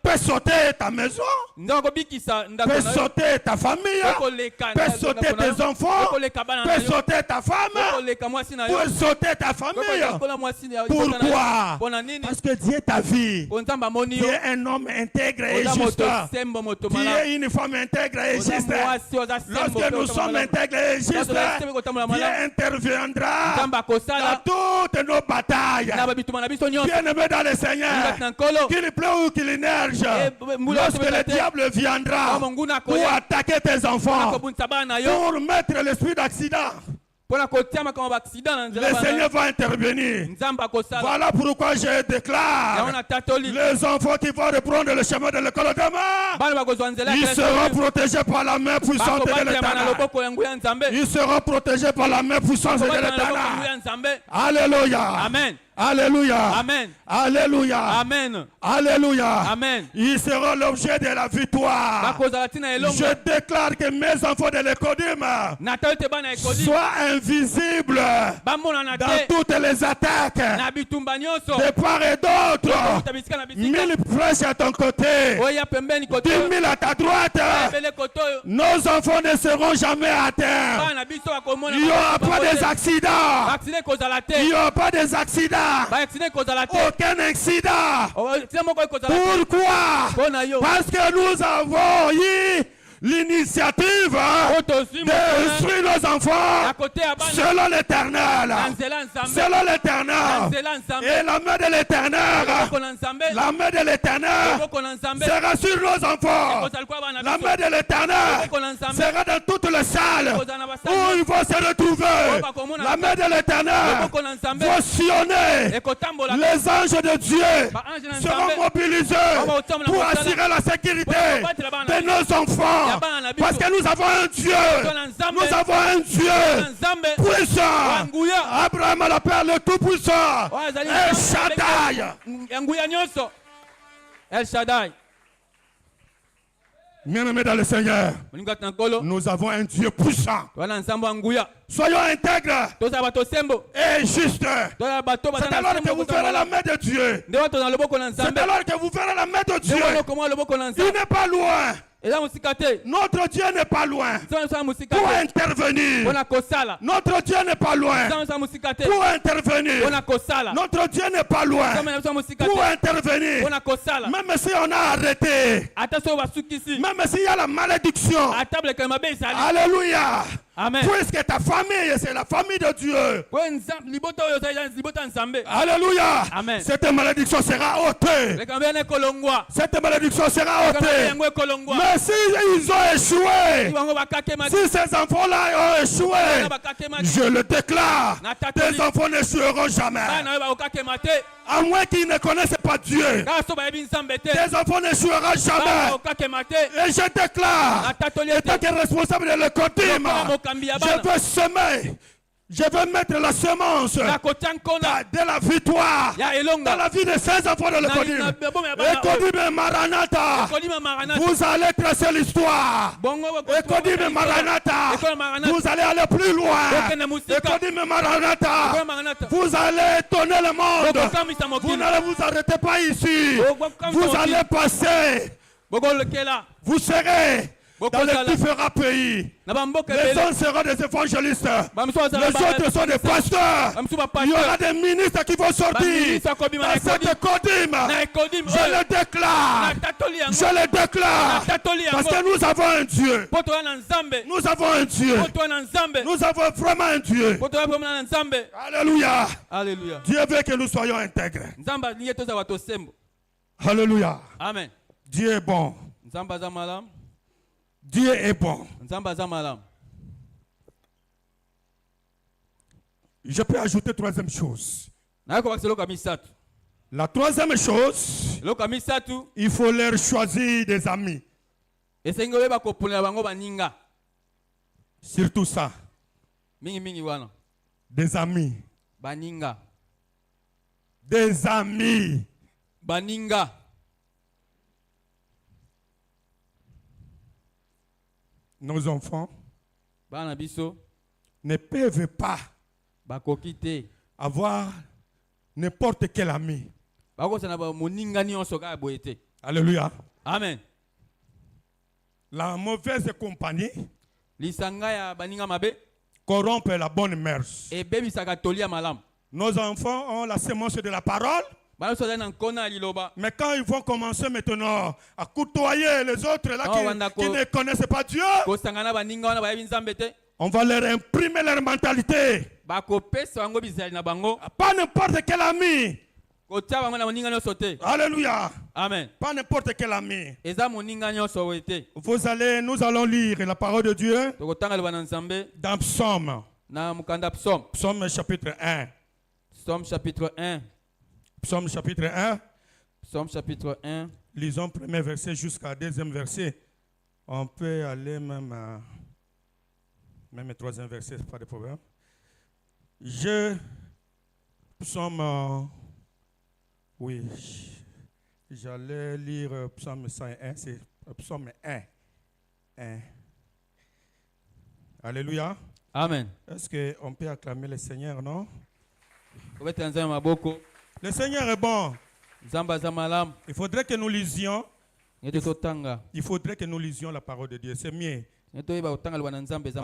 peut sauter ta maison, peut sauter ta famille, peut sauter tes enfants, peut sauter ta femme, peut sauter ta famille. Pourquoi? Parce que Dieu t'a vu. Tu es un homme intègre et juste. Tu es une femme intègre et juste. Lorsque nous sommes intègres et justes, Dieu interviendra dans toutes nos batailles. Bien-aimé dans le Seigneur, qu'il pleuve ou qu'il neige, lorsque le diable viendra pour attaquer tes enfants, pour mettre l'esprit d'accident, le Seigneur va intervenir. Voilà pourquoi je déclare les enfants qui vont reprendre le chemin de l'école demain, ils seront protégés par la main puissante de l'Éternel. Ils seront protégés par la main puissante de l'Éternel. Alléluia. Amen. Alléluia. Amen. Alléluia. Amen. Alléluia. Amen. Ils seront l'objet de la victoire. Je déclare que mes enfants de l'écodime soient invisibles dans toutes les attaques de part et d'autre. 1000 flèches à ton côté, 10 000 à ta droite. Nos enfants ne seront jamais atteints. Il n'y aura pas des accidents. Il n'y aura pas des accidents. Aucun accident. Pourquoi? Parce que nous avons eu l'initiative de instruire nos enfants selon l'Éternel. Selon l'Éternel. Et la main de l'Éternel, la main de l'Éternel sera sur nos enfants. La main de l'Éternel sera dans toutes les salles où ils vont se retrouver. La main de l'Éternel va sillonner. Les anges de Dieu seront mobilisés pour assurer la sécurité de nos enfants. Parce que nous avons un Dieu. Nous avons un Dieu puissant. Abraham l'appelle le tout-puissant. El Shaddai. El Shaddai. Bien-aimés dans le Seigneur, nous avons un Dieu puissant. Soyons intègres et justes. C'est alors que vous verrez la main de Dieu. C'est alors que vous verrez la main de Dieu. Il n'est pas loin. Notre Dieu n'est pas loin pour intervenir. Notre Dieu n'est pas loin pour intervenir. Notre Dieu n'est pas loin pour intervenir. Même si on a arrêté, même s'il y a la malédiction. Alléluia. Amen. Puisque ta famille, c'est la famille de Dieu. Alléluia. Amen. Cette malédiction sera ôtée. Cette malédiction sera ôtée. Mais si ils ont échoué, si ces enfants-là ont échoué, je le déclare, tes enfants n'échoueront jamais. À moins qu'ils ne connaissent pas Dieu, tes enfants n'échoueront jamais. Et je déclare, étant que responsable de l'écodime, je veux semer, je veux mettre la semence de la victoire dans la vie de ces enfants de l'écodime. Écodime Maranatha, vous allez tracer l'histoire. Écodime Maranatha, vous allez aller plus loin. Écodime Maranatha, vous allez étonner le monde. Vous n'allez vous arrêter pas ici. Vous allez passer. Vous serez dans les différents pays. Les uns seront des évangélistes. Les autres sont des pasteurs. Il y aura des ministres qui vont sortir dans cette écodime. Je le déclare. Je le déclare. Parce que nous avons un Dieu. Nous avons un Dieu. Nous avons vraiment un Dieu. Alléluia. Alléluia. Dieu veut que nous soyons intègres. Alléluia. Amen. Dieu est bon. Dieu est bon. Je peux ajouter troisième chose. La troisième chose, il faut leur choisir des amis. Surtout ça. Des amis. Des amis. nos enfants ne peuvent pas avoir n'importe quel ami. Alléluia. Amen. La mauvaise compagnie corrompt la bonne mœurs. Nos enfants ont la sémence de la parole. Mais quand ils vont commencer maintenant à côtoyer les autres là qui ne connaissent pas Dieu, on va leur imprimer leur mentalité. Pas n'importe quel ami. Alléluia. Amen. Pas n'importe quel ami. Nous allons lire la parole de Dieu dans Psaume. Psaume chapitre 1. Psaume chapitre 1. Psaume chapitre 1. Psaume chapitre 1. Lisons premier verset jusqu'à deuxième verset. On peut aller même troisième verset, pas de problème. Psaume, oui, j'allais lire Psaume 101, c'est Psaume 1. Alléluia. Amen. Est-ce qu'on peut acclamer le Seigneur, non? Le Seigneur est bon. Il faudrait que nous lisions. Il faudrait que nous lisions la parole de Dieu. C'est mieux.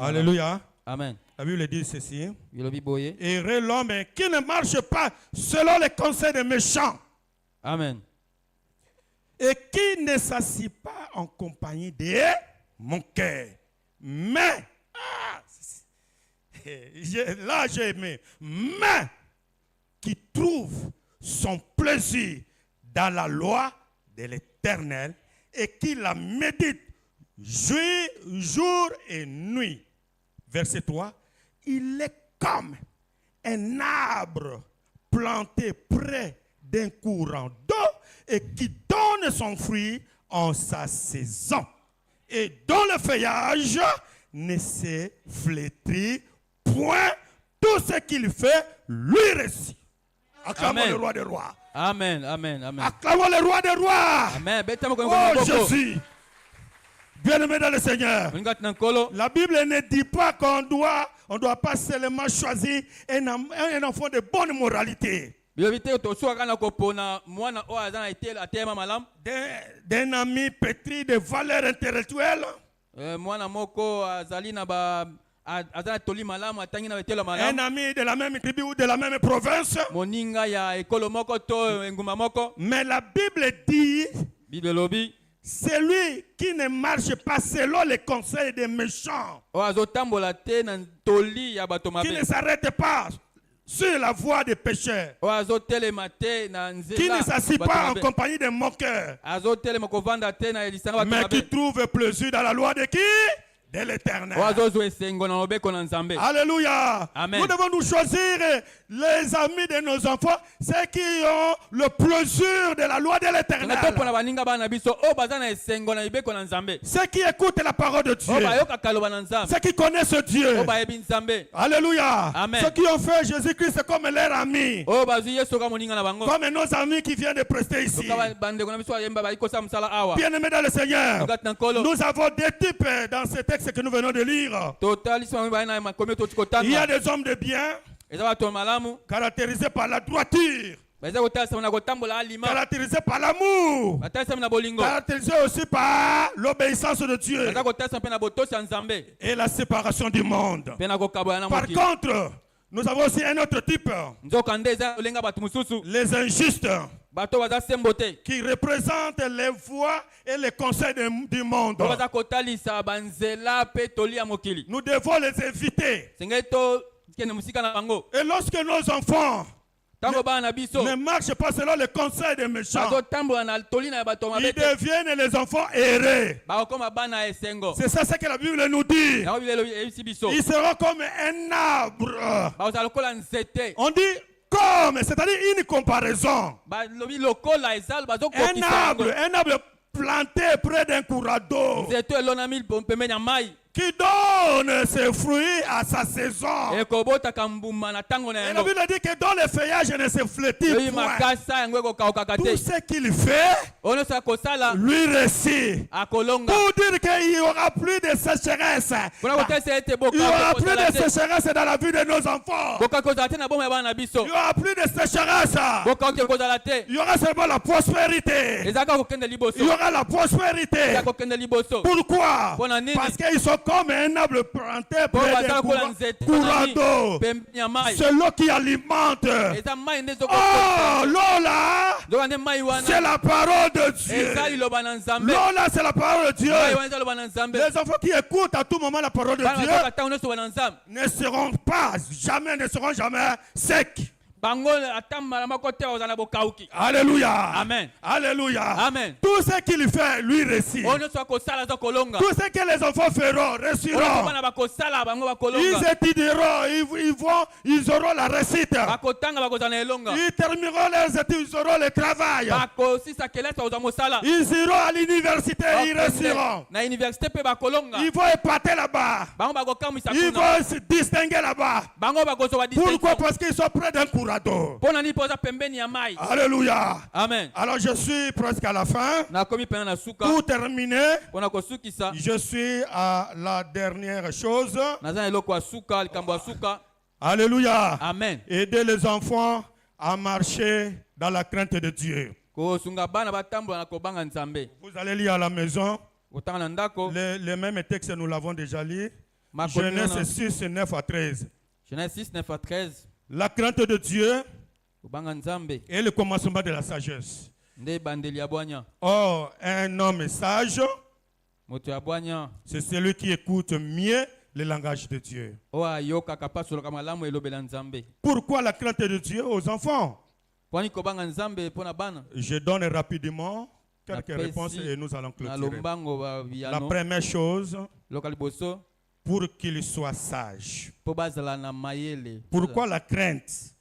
Alléluia. Amen. La Bible dit ceci. Heureux l'homme qui ne marche pas selon les conseils des méchants. Amen. Et qui ne s'assied pas en compagnie de mon cœur. Mais, là j'ai aimé, mais qui trouve son plaisir dans la loi de l'Éternel et qui la médite jour et nuit. Verset 3. Il est comme un arbre planté près d'un courant d'eau et qui donne son fruit en sa saison. Et dont le feuillage ne se flétrit point, tout ce qu'il fait lui réussit. Acclamons le roi des rois. Amen, amen, amen. Acclamons le roi des rois. Amen. Oh Jésus. Bien-aimé dans le Seigneur. La Bible ne dit pas qu'on doit pas seulement choisir un enfant de bonne moralité. D'un ami pétri de valeurs intellectuelles. Un ami de la même tribu ou de la même province. Mais la Bible dit, celui qui ne marche pas selon les conseils des méchants, qui ne s'arrête pas sur la voie des pécheurs, qui ne s'assied pas en compagnie des moqueurs, mais qui trouve plaisir dans la loi de qui? De l'Éternel. Alléluia. Amen. Nous devons nous choisir les amis de nos enfants, ceux qui ont le plaisir de la loi de l'Éternel. Ceux qui écoutent la parole de Dieu. Ceux qui connaissent Dieu. Alléluia. Amen. Ceux qui ont fait Jésus-Christ comme leur ami. Comme nos amis qui viennent de prester ici. Bien-aimés dans le Seigneur, nous avons des types dans ce texte que nous venons de lire. Il y a des hommes de bien caractérisés par la droiture, caractérisés par l'amour, caractérisés aussi par l'obéissance de Dieu et la séparation du monde. Par contre, nous avons aussi un autre type, les injustes, qui représentent les voix et les conseils du monde. Nous devons les éviter. Et lorsque nos enfants ne marchent pas selon les conseils des méchants, ils deviennent les enfants errés. C'est ça ce que la Bible nous dit. Ils seront comme un arbre. On dit comme, c'est-à-dire une comparaison. Un arbre planté près d'un courant d'eau qui donne ses fruits à sa saison. Et la Bible dit que dans le feuillage ne se flétrit point. Tout ce qu'il fait, lui réussit. Pour dire qu'il n'y aura plus de sécheresse. Il n'y aura plus de sécheresse dans la vie de nos enfants. Il n'y aura plus de sécheresse. Il y aura seulement la prospérité. Il y aura la prospérité. Pourquoi? Parce qu'ils sont comme un arbre planté près d'un courant d'eau. C'est l'eau qui alimente. Oh, l'eau là, c'est la parole de Dieu. L'eau là, c'est la parole de Dieu. Les enfants qui écoutent à tout moment la parole de Dieu ne seront jamais secs. Alléluia. Amen. Alléluia. Amen. Tout ce qu'il fait, lui réussit. Tout ce que les enfants feront, réussiront. Ils étudieront, ils auront la réussite. Ils termineront leurs études, ils auront le travail. Ils iront à l'université, ils réussiront. Ils vont épater là-bas. Ils vont se distinguer là-bas. Pourquoi? Parce qu'ils sont près d'un courant d'eau. Alléluia. Amen. Alors je suis presque à la fin. Pour terminer, je suis à la dernière chose. Alléluia. Amen. Aider les enfants à marcher dans la crainte de Dieu. Vous allez lire à la maison. Les mêmes textes, nous l'avons déjà lu. Genèse 6, 9 à 13. Genèse 6, 9 à 13. La crainte de Dieu est le commencement de la sagesse. Or, un homme sage, c'est celui qui écoute mieux le langage de Dieu. Pourquoi la crainte de Dieu aux enfants? Je donne rapidement quelques réponses et nous allons clôturer. La première chose, pour qu'ils soient sages. Pourquoi la crainte?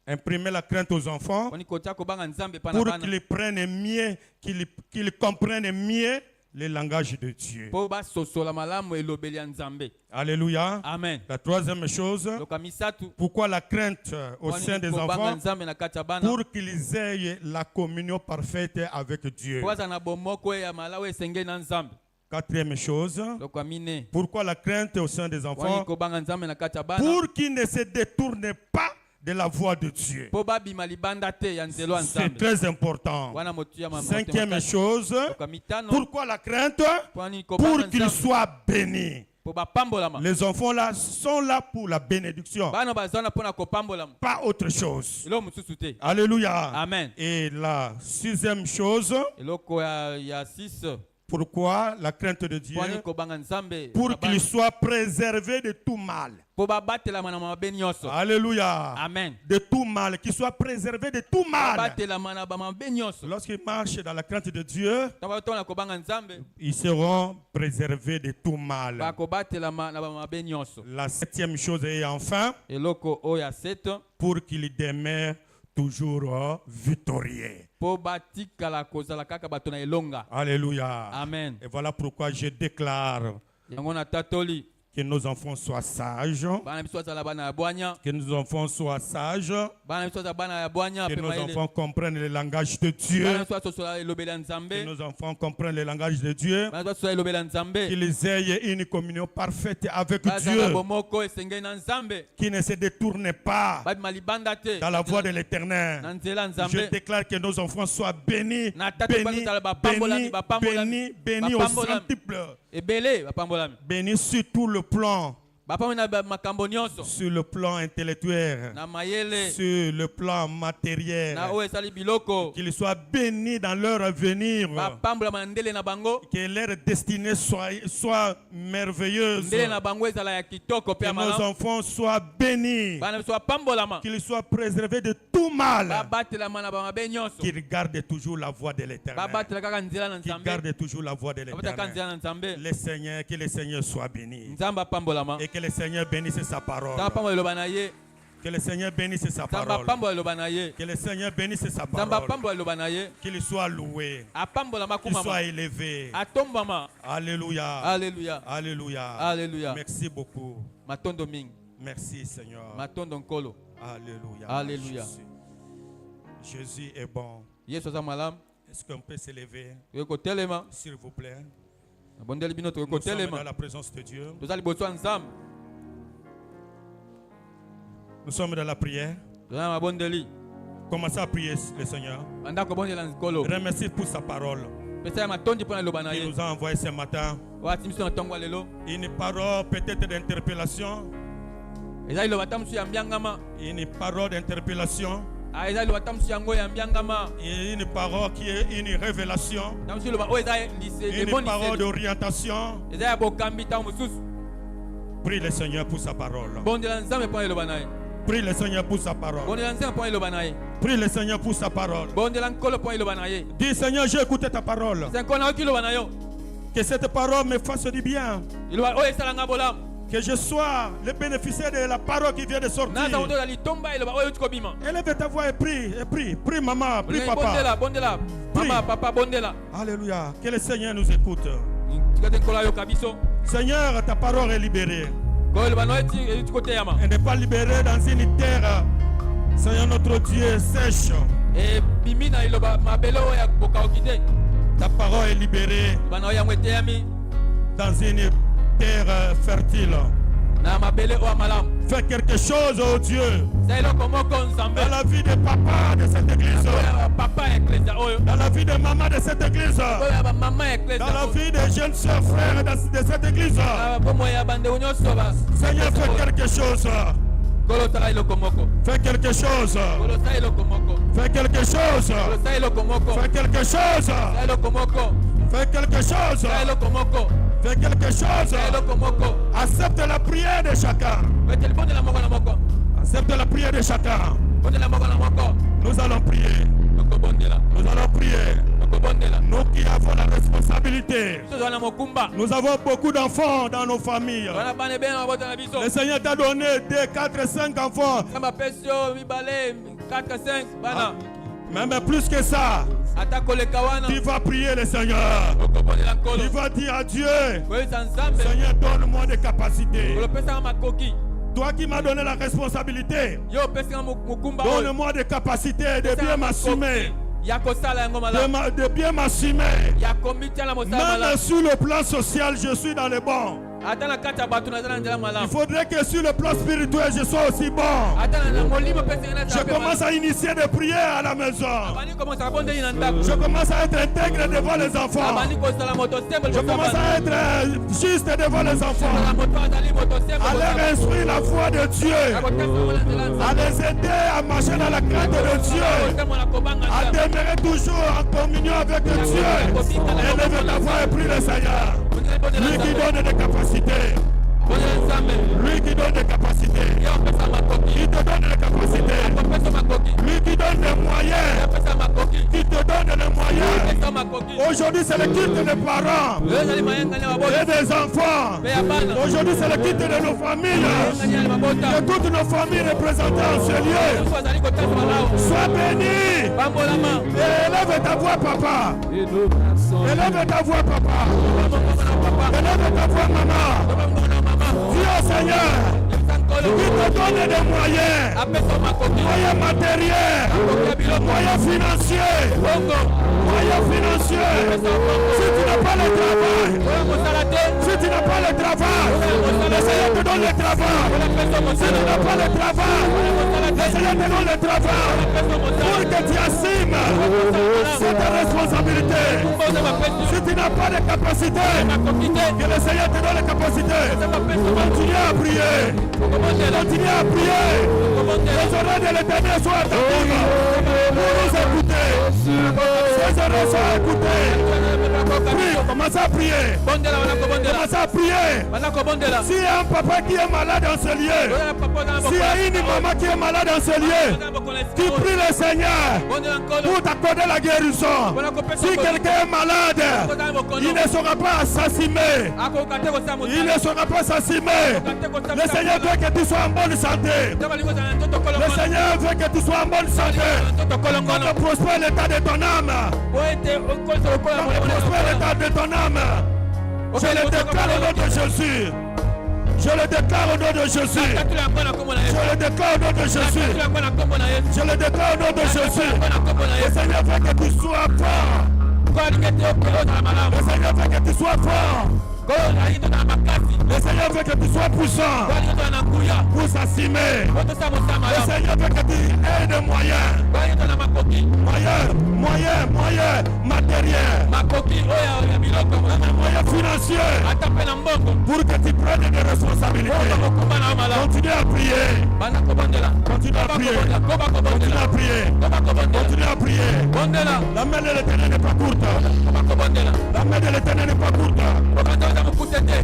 Imprimer la crainte aux enfants pour qu'ils prennent mieux, qu'ils comprennent mieux le langage de Dieu. Alléluia. Amen. La troisième chose, pourquoi la crainte au sein des enfants? Pour qu'ils aient la communion parfaite avec Dieu. Quatrième chose, pourquoi la crainte au sein des enfants? Pour qu'ils ne se détournent pas de la voie de Dieu. C'est très important. Cinquième chose, pourquoi la crainte? Pour qu'ils soient bénis. Les enfants là sont là pour la bénédiction, pas autre chose. Alléluia. Amen. Et la sixième chose, pourquoi la crainte de Dieu? Pour qu'il soit préservé de tout mal. Alléluia. Amen. De tout mal, qu'il soit préservé de tout mal. Lorsqu'ils marchent dans la crainte de Dieu, ils seront préservés de tout mal. La septième chose est enfin, pour qu'ils demeurent toujours victorieux. Alléluia. Amen. Et voilà pourquoi je déclare que nos enfants soient sages. Que nos enfants soient sages. Que nos enfants comprennent le langage de Dieu. Que nos enfants comprennent le langage de Dieu. Qu'ils aient une communion parfaite avec Dieu. Qu'ils ne se détournent pas dans la voie de l'Éternel. Je déclare que nos enfants soient bénis. Bénis, bénis, bénis, bénis au centuple. Bénis sur tout le plan. Sur le plan intellectuel, sur le plan matériel, qu'ils soient bénis dans leur avenir, que leur destinée soit merveilleuse, que nos enfants soient bénis, qu'ils soient préservés de tout mal, qu'ils gardent toujours la voie de l'Éternel, qu'ils gardent toujours la voie de l'Éternel. Le Seigneur, que le Seigneur soit béni. Et que le Seigneur bénisse sa parole. Que le Seigneur bénisse sa parole. Que le Seigneur bénisse sa parole. Qu'il soit loué. Qu'il soit élevé. Alléluia. Alléluia. Alléluia. Alléluia. Merci beaucoup. Merci Seigneur. Alléluia. Alléluia. Jésus est bon. Est-ce qu'on peut s'élever? S'il vous plaît. Nous sommes dans la présence de Dieu. Nous sommes dans la prière. Commencez à prier le Seigneur. Remercie pour sa parole. Il nous a envoyé ce matin une parole peut-être d'interpellation. Une parole d'interpellation. Une parole qui est une révélation. Une parole d'orientation. Prie le Seigneur pour sa parole. Prie le Seigneur pour sa parole. Prie le Seigneur pour sa parole. Dis Seigneur, j'ai écouté ta parole. Que cette parole me fasse du bien. Que je sois le bénéficiaire de la parole qui vient de sortir. Élève ta voix et prie. Prie maman, prie papa. Prie. Alléluia. Que le Seigneur nous écoute. Seigneur, ta parole est libérée. Elle n'est pas libérée dans une terre, Seigneur notre Dieu, sèche. Ta parole est libérée dans une terre fertile. Fais quelque chose, oh Dieu, dans la vie de papa de cette église, dans la vie de maman de cette église, dans la vie des jeunes soeurs, frères de cette église. Seigneur, fais quelque chose. Fais quelque chose. Fais quelque chose. Fais quelque chose. Fais quelque chose. Fais quelque chose. Accepte la prière de chacun. Accepte la prière de chacun. Nous allons prier. Nous allons prier. Nous qui avons la responsabilité. Nous avons beaucoup d'enfants dans nos familles. Le Seigneur t'a donné 2, 4, 5 enfants. Même plus que ça. Tu vas prier le Seigneur. Tu vas dire à Dieu, Seigneur, donne-moi des capacités. Toi qui m'as donné la responsabilité, donne-moi des capacités de bien m'assumer. De bien m'assumer. Même sur le plan social, je suis dans le bon. Il faudrait que sur le plan spirituel, je sois aussi bon. Je commence à initier des prières à la maison. Je commence à être intègre devant les enfants. Je commence à être juste devant les enfants. À leur instruire la foi de Dieu. À les aider à marcher dans la crainte de Dieu. À demeurer toujours en communion avec Dieu. Élève ta voix et prie le Seigneur. Lui qui donne des capacités. Lui qui donne des capacités. Qui te donne des capacités. Lui qui donne des moyens. Qui te donne les moyens. Aujourd'hui c'est le culte des parents et des enfants. Aujourd'hui c'est le culte de nos familles. De toutes nos familles représentées en ce lieu. Sois béni. Élève ta voix papa. Élève ta voix papa. Élève ta voix maman. Dis au Seigneur qui te donne des moyens, moyens matériels, moyens financiers, Si tu n'as pas le travail, le Seigneur te donne le travail. Si tu n'as pas le travail, le Seigneur te donne le travail pour que tu assumes cette responsabilité. Si tu n'as pas de capacité, que le Seigneur te donne la capacité. Continue à prier. Continue à prier. Les oreilles de l'Éternel soient attentives pour nous écouter. Ces oreilles soient écoutées Prie, commencez à prier. Commencez à prier. S'il y a un papa qui est malade dans ce lieu, s'il y a une maman qui est malade dans ce lieu, tu pries le Seigneur pour t'accorder la guérison. Si quelqu'un est malade, il ne sera pas assassiné. Il ne sera pas assassiné. Le Seigneur veut que tu sois en bonne santé. Le Seigneur veut que tu sois en bonne santé. Quand prospère l'état de ton âme. Prospère l'état de ton âme. Je le déclare au nom de Jésus. Je le déclare au nom de Jésus. Je le déclare au nom de Jésus. Je le déclare au nom de Jésus. Le Seigneur veut que tu sois fort. Le Seigneur veut que tu sois fort. Le Seigneur veut que tu sois puissant pour s'assumer. Le Seigneur veut que tu aies des moyens. Moyens matériels. Moyens financiers. Pour que tu prennes des responsabilités. Continue à prier. Continue à prier. Continue à prier. Continue à prier. La main de l'Éternel n'est pas courte. La main de l'Éternel n'est pas courte.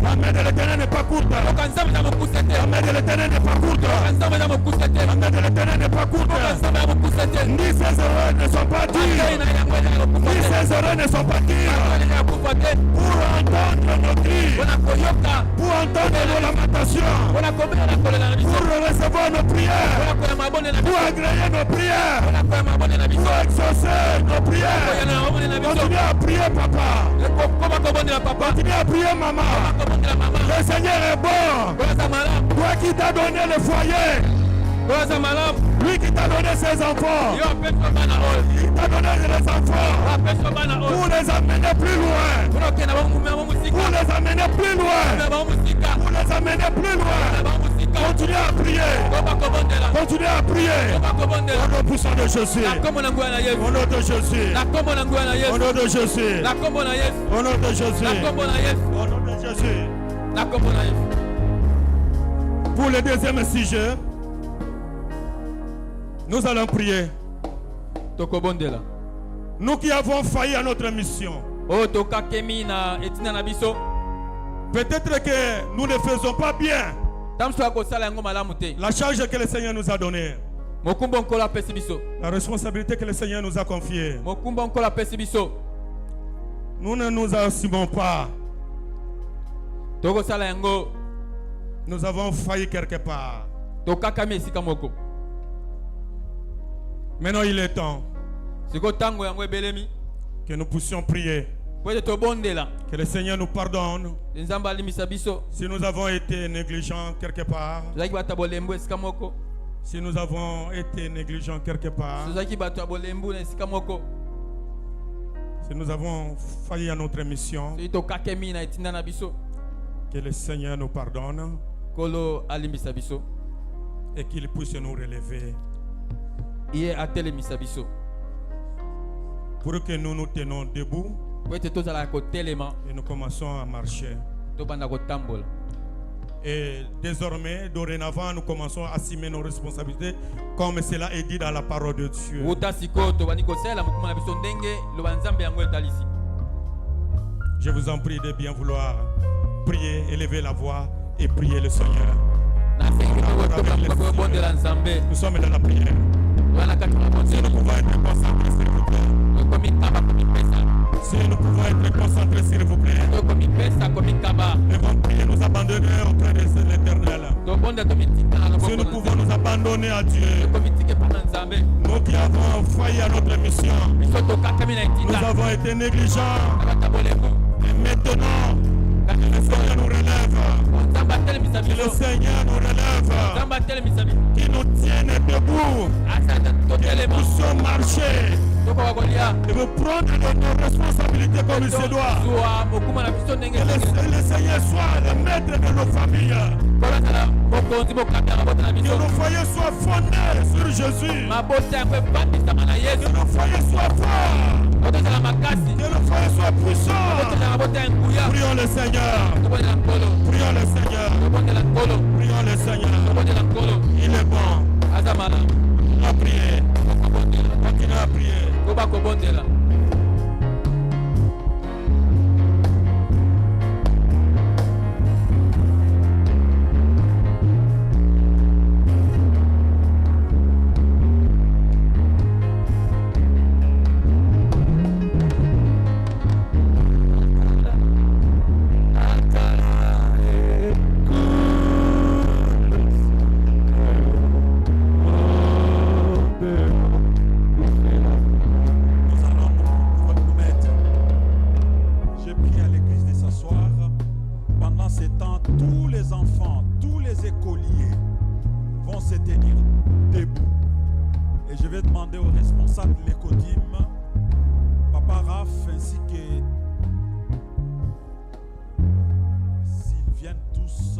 La main de l'Éternel n'est pas courte. La main de l'Éternel n'est pas courte. La main de l'Éternel n'est pas courte. Ni ses erreurs ne sont pas dures. Ni ses erreurs ne sont pas dures. Pour entendre nos cris. Pour entendre nos lamentations. Pour recevoir nos prières. Pour agréer nos prières. Pour exaucer nos prières. Continue à prier, papa. Continue à prier, maman. Le Seigneur est bon. Toi qui t'as donné le foyer. Lui qui t'a donné ses enfants. Il t'a donné les enfants. Pour les amener plus loin. Pour les amener plus loin. Pour les amener plus loin. Continue à prier. Continue à prier. Au nom puissant de Jésus. Au nom de Jésus. Au nom de Jésus. Au nom de Jésus. Au nom de Jésus. Pour le deuxième sujet, nous allons prier. Nous qui avons failli à notre mission. Peut-être que nous ne faisons pas bien la charge que le Seigneur nous a donnée. La responsabilité que le Seigneur nous a confiée. Nous ne nous assumons pas. Nous avons failli quelque part. Maintenant il est temps que nous puissions prier. Que le Seigneur nous pardonne si nous avons été négligents quelque part. Si nous avons été négligents quelque part. Si nous avons failli à notre mission. Que le Seigneur nous pardonne. Et qu'il puisse nous relever. Pour que nous nous tenons debout. Et nous commençons à marcher. Et désormais, dorénavant, nous commençons à assumer nos responsabilités comme cela est dit dans la parole de Dieu. Je vous en prie de bien vouloir prier, élever la voix et prier le Seigneur. Nous sommes dans la prière. Si nous pouvons être concentrés, s'il vous plaît. Si nous pouvons être concentrés, s'il vous plaît. Nous devons prier, nous abandonner auprès de l'Éternel. Si nous pouvons nous abandonner à Dieu. Nous qui avons failli à notre mission. Nous avons été négligents. Et maintenant, le Seigneur nous relève. Que le Seigneur nous relève. Qui nous tienne debout. Que nous puissions marcher. Et vous prendre nos responsabilités comme il se doit. Que le Seigneur soit le maître de nos familles. Que nos foyers soient fondés sur Jésus. Que nos foyers soient forts. Que nos foyers soient puissants. Prions le Seigneur. Prions le Seigneur. Prions le Seigneur. Il est bon. Continuez à prier. Continuez à prier. vais demander aux responsables de l'Écodim, Papa Raph, ainsi que s'ils viennent tous,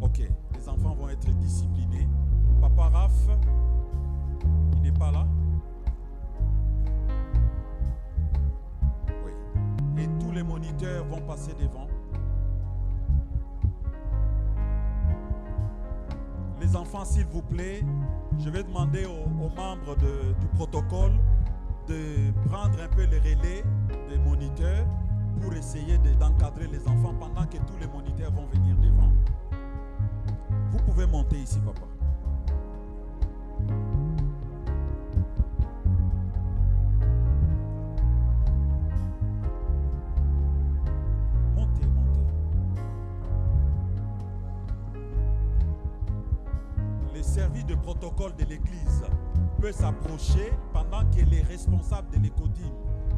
ok, les enfants vont être disciplinés. Papa Raph, il n'est pas là? Oui. Et tous les moniteurs vont passer devant. Les enfants, s'il vous plaît, je vais demander aux membres du protocole de prendre un peu le relais des moniteurs pour essayer d'encadrer les enfants pendant que tous les moniteurs vont venir devant. Vous pouvez monter ici, papa. Montez, montez. Les services de protocole de l'église peuvent s'approcher pendant que les responsables de l'Écodim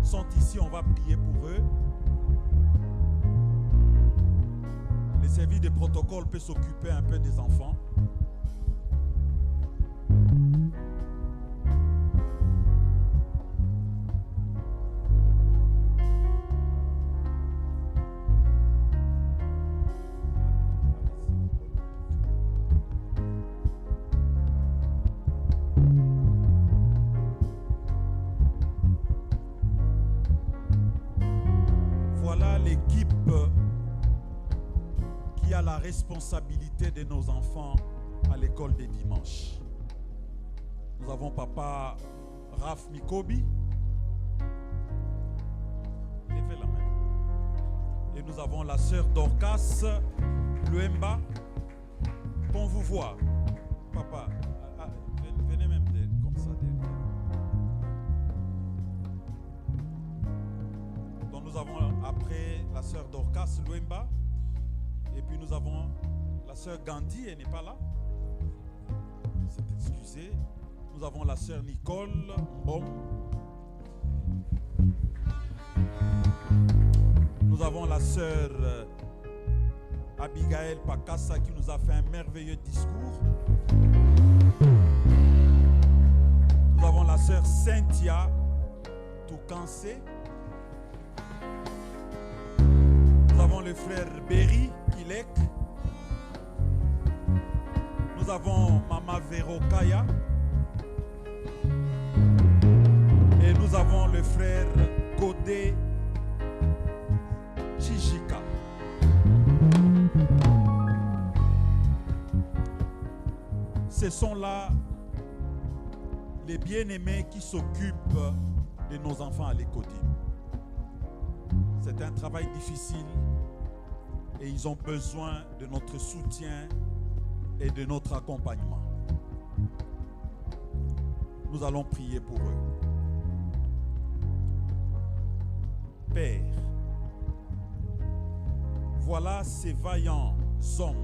sont ici. On va prier pour eux. Les services de protocole peuvent s'occuper un peu des enfants. Voilà l'équipe qui a la responsabilité de nos enfants à l'école des dimanches. Nous avons papa Raph Mikobi. Levez la main. Et nous avons la sœur Dorcas Luemba. Qu'on vous voit. Papa, venez même comme ça derrière. Donc nous avons après la sœur Dorcas Luemba. Et puis nous avons la sœur Gandhi, elle n'est pas là. C'est excusé. Nous avons la sœur Nicole Mbom. Nous avons la sœur Abigail Pakassa qui nous a fait un merveilleux discours. Nous avons la sœur Cynthia Toukansé. Nous avons le frère Berry Kilek. Nous avons Mama Vero Kaya. Et nous avons le frère Kodé Chichika. Ce sont là les bien-aimés qui s'occupent de nos enfants à l'Écodim. C'est un travail difficile et ils ont besoin de notre soutien et de notre accompagnement. Nous allons prier pour eux. Père, voilà ces vaillants hommes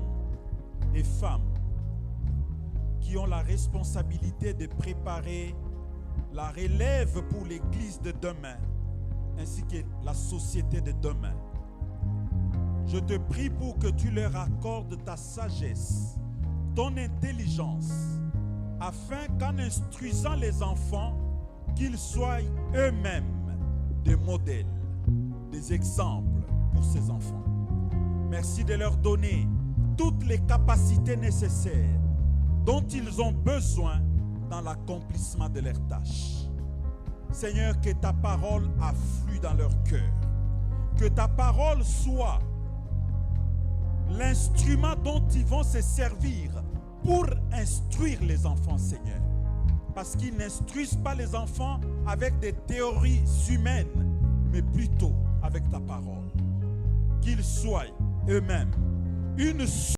et femmes qui ont la responsabilité de préparer la relève pour l'Église de demain, ainsi que la société de demain. Je te prie pour que tu leur accordes ta sagesse, ton intelligence, afin qu'en instruisant les enfants, qu'ils soient eux-mêmes des modèles, des exemples pour ces enfants. Merci de leur donner toutes les capacités nécessaires dont ils ont besoin dans l'accomplissement de leurs tâches. Seigneur, que ta parole afflue dans leur cœur. Que ta parole soit l'instrument dont ils vont se servir pour instruire les enfants, Seigneur. Parce qu'ils n'instruisent pas les enfants avec des théories humaines, mais plutôt avec ta parole. Qu'ils soient eux-mêmes une